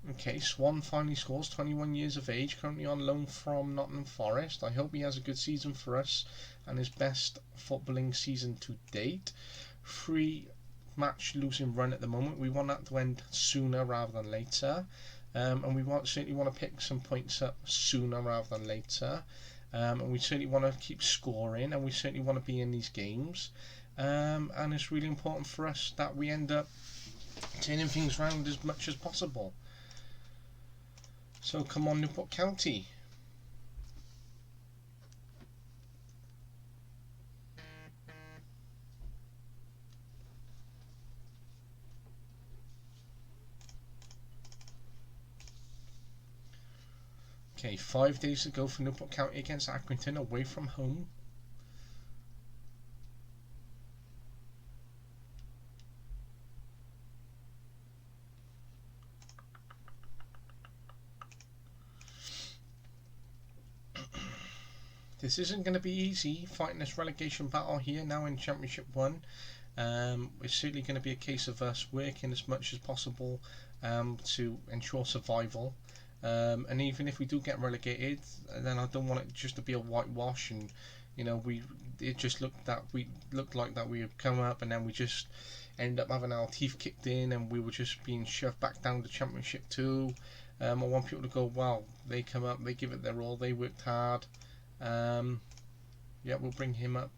Okay, Swan finally scores, 21 years of age, currently on loan from Nottingham Forest. I hope he has a good season for us and his best footballing season to date. 3-match losing run at the moment. We want that to end sooner rather than later. And we certainly want to pick some points up sooner rather than later. And we certainly want to keep scoring, and we certainly want to be in these games. And it's really important for us that we end up turning things around as much as possible. So come on, Newport County. Okay, 5 days to go for Newport County against Accrington away from home. This isn't going to be easy, fighting this relegation battle here now in Championship 1. It's certainly going to be a case of us working as much as possible to ensure survival. And even if we do get relegated, then I don't want it just to be a whitewash, and you know, it just looked like that we had come up and then we just end up having our teeth kicked in and we were just being shoved back down to Championship 2. I want people to go, wow, they come up, they give it their all, they worked hard. Yeah, we'll bring him up.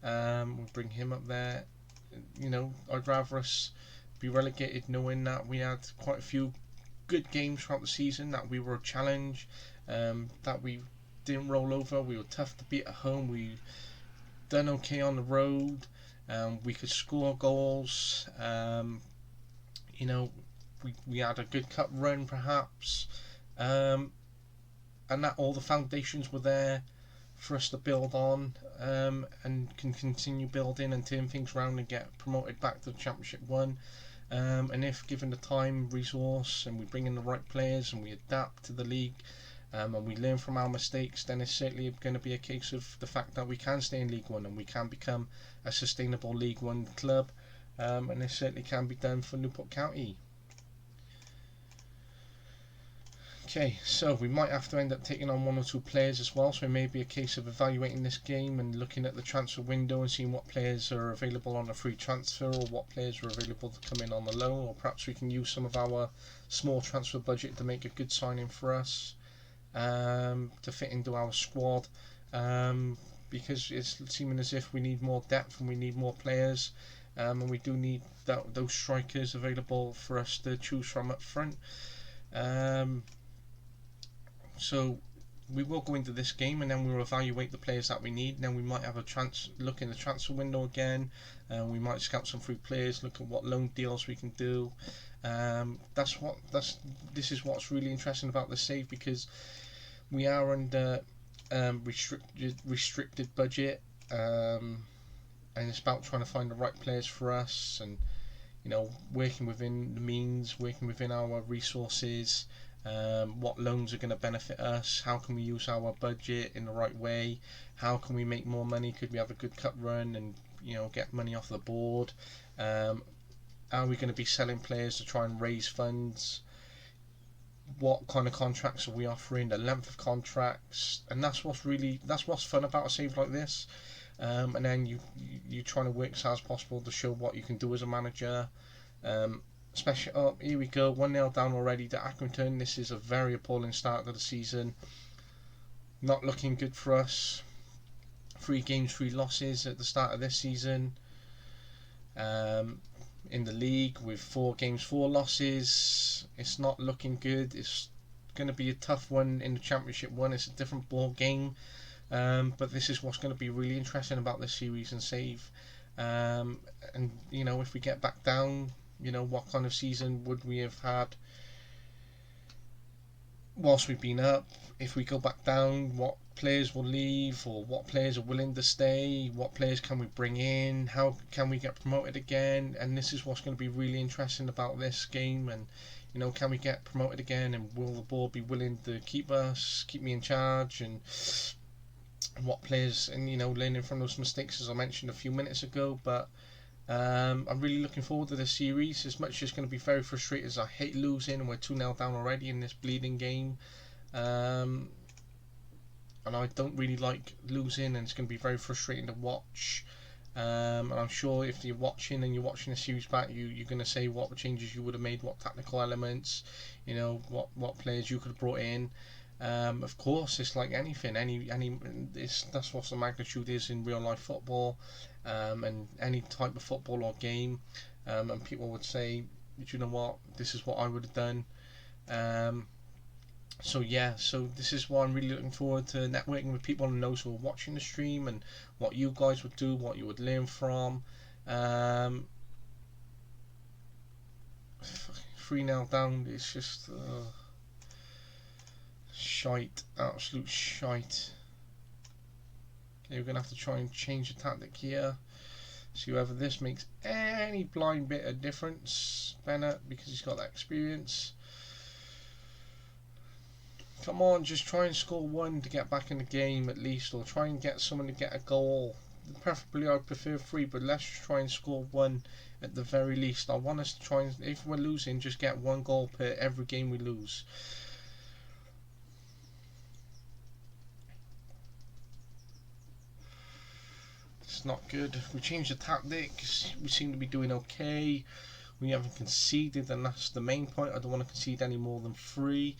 We'll bring him up there. You know, I'd rather us be relegated knowing that we had quite a few good games throughout the season, that we were a challenge, that we didn't roll over, we were tough to beat at home, we done okay on the road. We could score goals. You know, we had a good cup run perhaps, and that all the foundations were there for us to build on, and can continue building and turn things around and get promoted back to the Championship 1. And if given the time, resource, and we bring in the right players and we adapt to the league, and we learn from our mistakes, then it's certainly going to be a case of the fact that we can stay in League One and we can become a sustainable League One club, and it certainly can be done for Newport County. Okay, so we might have to end up taking on one or two players as well, so it may be a case of evaluating this game and looking at the transfer window and seeing what players are available on a free transfer or what players are available to come in on the loan, or perhaps we can use some of our small transfer budget to make a good signing for us, to fit into our squad, because it's seeming as if we need more depth and we need more players, and we do need those strikers available for us to choose from up front. So we will go into this game and then we'll evaluate the players that we need. Then we might have a look in the transfer window again. We might scout some free players, look at what loan deals we can do. This is what's really interesting about the save, because we are under restricted budget, and it's about trying to find the right players for us, and working within the means, working within our resources. What loans are going to benefit us, how can we use our budget in the right way, how can we make more money, could we have a good cup run and get money off the board, are we going to be selling players to try and raise funds, what kind of contracts are we offering, the length of contracts, and that's what's fun about a save like this. And then you trying to work as hard as possible to show what you can do as a manager. Especially, here we go, 1-0 down already to Accrington. This is a very appalling start to the season. Not looking good for us. 3 games, 3 losses at the start of this season. In the league with 4 games, 4 losses. It's not looking good. It's going to be a tough one in the Championship 1. It's a different ball game. But this is what's going to be really interesting about this series and save. And if we get back down, what kind of season would we have had whilst we've been up? If we go back down, what players will leave, or what players are willing to stay, what players can we bring in, how can we get promoted again? And this is what's going to be really interesting about this game. And can we get promoted again, and will the board be willing to keep me in charge, and what players, and learning from those mistakes as I mentioned a few minutes ago. But I'm really looking forward to this series. As much as it's going to be very frustrating, as I hate losing, and we're 2-0 down already in this bleeding game, and I don't really like losing, and it's going to be very frustrating to watch. And I'm sure if you're watching the series back, you're going to say what changes you would have made, what tactical elements, what players you could have brought in. Of course, it's like anything. That's what the magnitude is in real life football, and any type of football or game. And people would say, "Do you know what? This is what I would have done." So this is why I'm really looking forward to networking with people and those who are watching the stream, and what you guys would do, what you would learn from. 3-0 down. It's just. Shite, absolute shite. Okay, we're going to have to try and change the tactic here. See whether this makes any blind bit of difference. Bennett, because he's got that experience. Come on, just try and score 1 to get back in the game at least, or try and get someone to get a goal. Preferably I'd prefer 3, but let's just try and score 1 at the very least. I want us to try and, if we're losing, just get 1 goal per every game we lose. It's not good. We changed the tactics. We seem to be doing okay. We haven't conceded, and that's the main point. I don't want to concede any more than 3.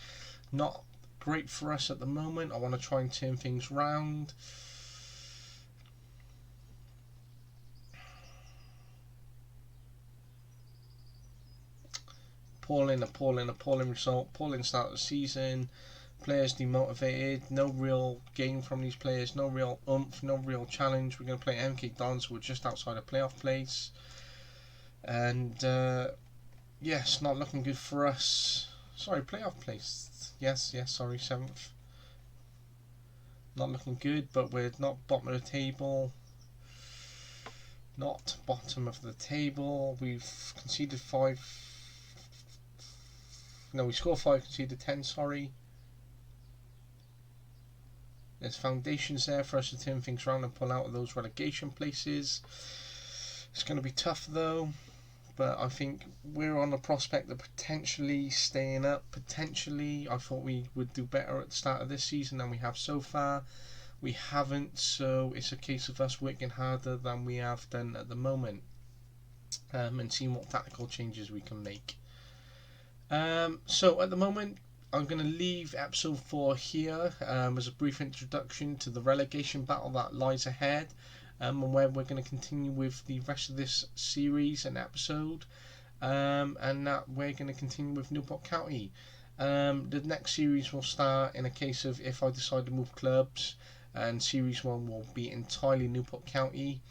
Not great for us at the moment. I want to try and turn things round. Appalling result. Appalling start of the season. Players demotivated, no real game from these players, no real oomph, no real challenge. We're going to play MK Dons, who are just outside of playoff place. And yes, not looking good for us. Sorry, playoff place. Yes, sorry, 7th. Not looking good, but we're not bottom of the table. Not bottom of the table. We've conceded 5. No, we scored 5, conceded 10, sorry. There's foundations there for us to turn things around and pull out of those relegation places. It's going to be tough though, but I think we're on the prospect of potentially staying up. Potentially, I thought we would do better at the start of this season than we have so far. We haven't, so it's a case of us working harder than we have done at the moment, and seeing what tactical changes we can make. So at the moment, I'm going to leave episode 4 here as a brief introduction to the relegation battle that lies ahead, and where we're going to continue with the rest of this series and episode, and that we're going to continue with Newport County. The next series will start in a case of if I decide to move clubs, and series 1 will be entirely Newport County.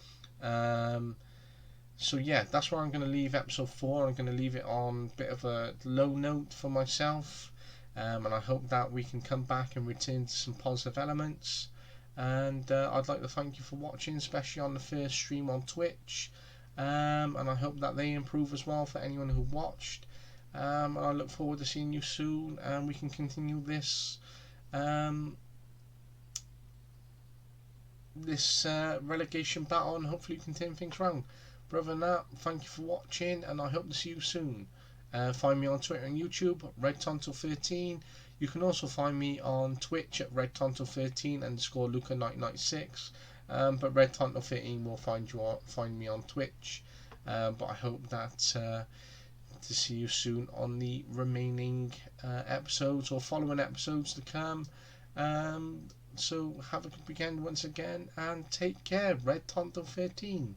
So yeah, that's where I'm going to leave episode 4. I'm going to leave it on a bit of a low note for myself. And I hope that we can come back and return to some positive elements. And I'd like to thank you for watching, especially on the first stream on Twitch. And I hope that they improve as well for anyone who watched. And I look forward to seeing you soon, and we can continue this relegation battle, and hopefully we can turn things around. But other than that, thank you for watching, and I hope to see you soon. Find me on Twitter and YouTube, RedTonto13. You can also find me on Twitch at RedTonto13 _ Luca1996. But RedTonto13 will find me on Twitch. But I hope that to see you soon on the remaining episodes or following episodes to come. So have a good weekend once again, and take care, RedTonto13.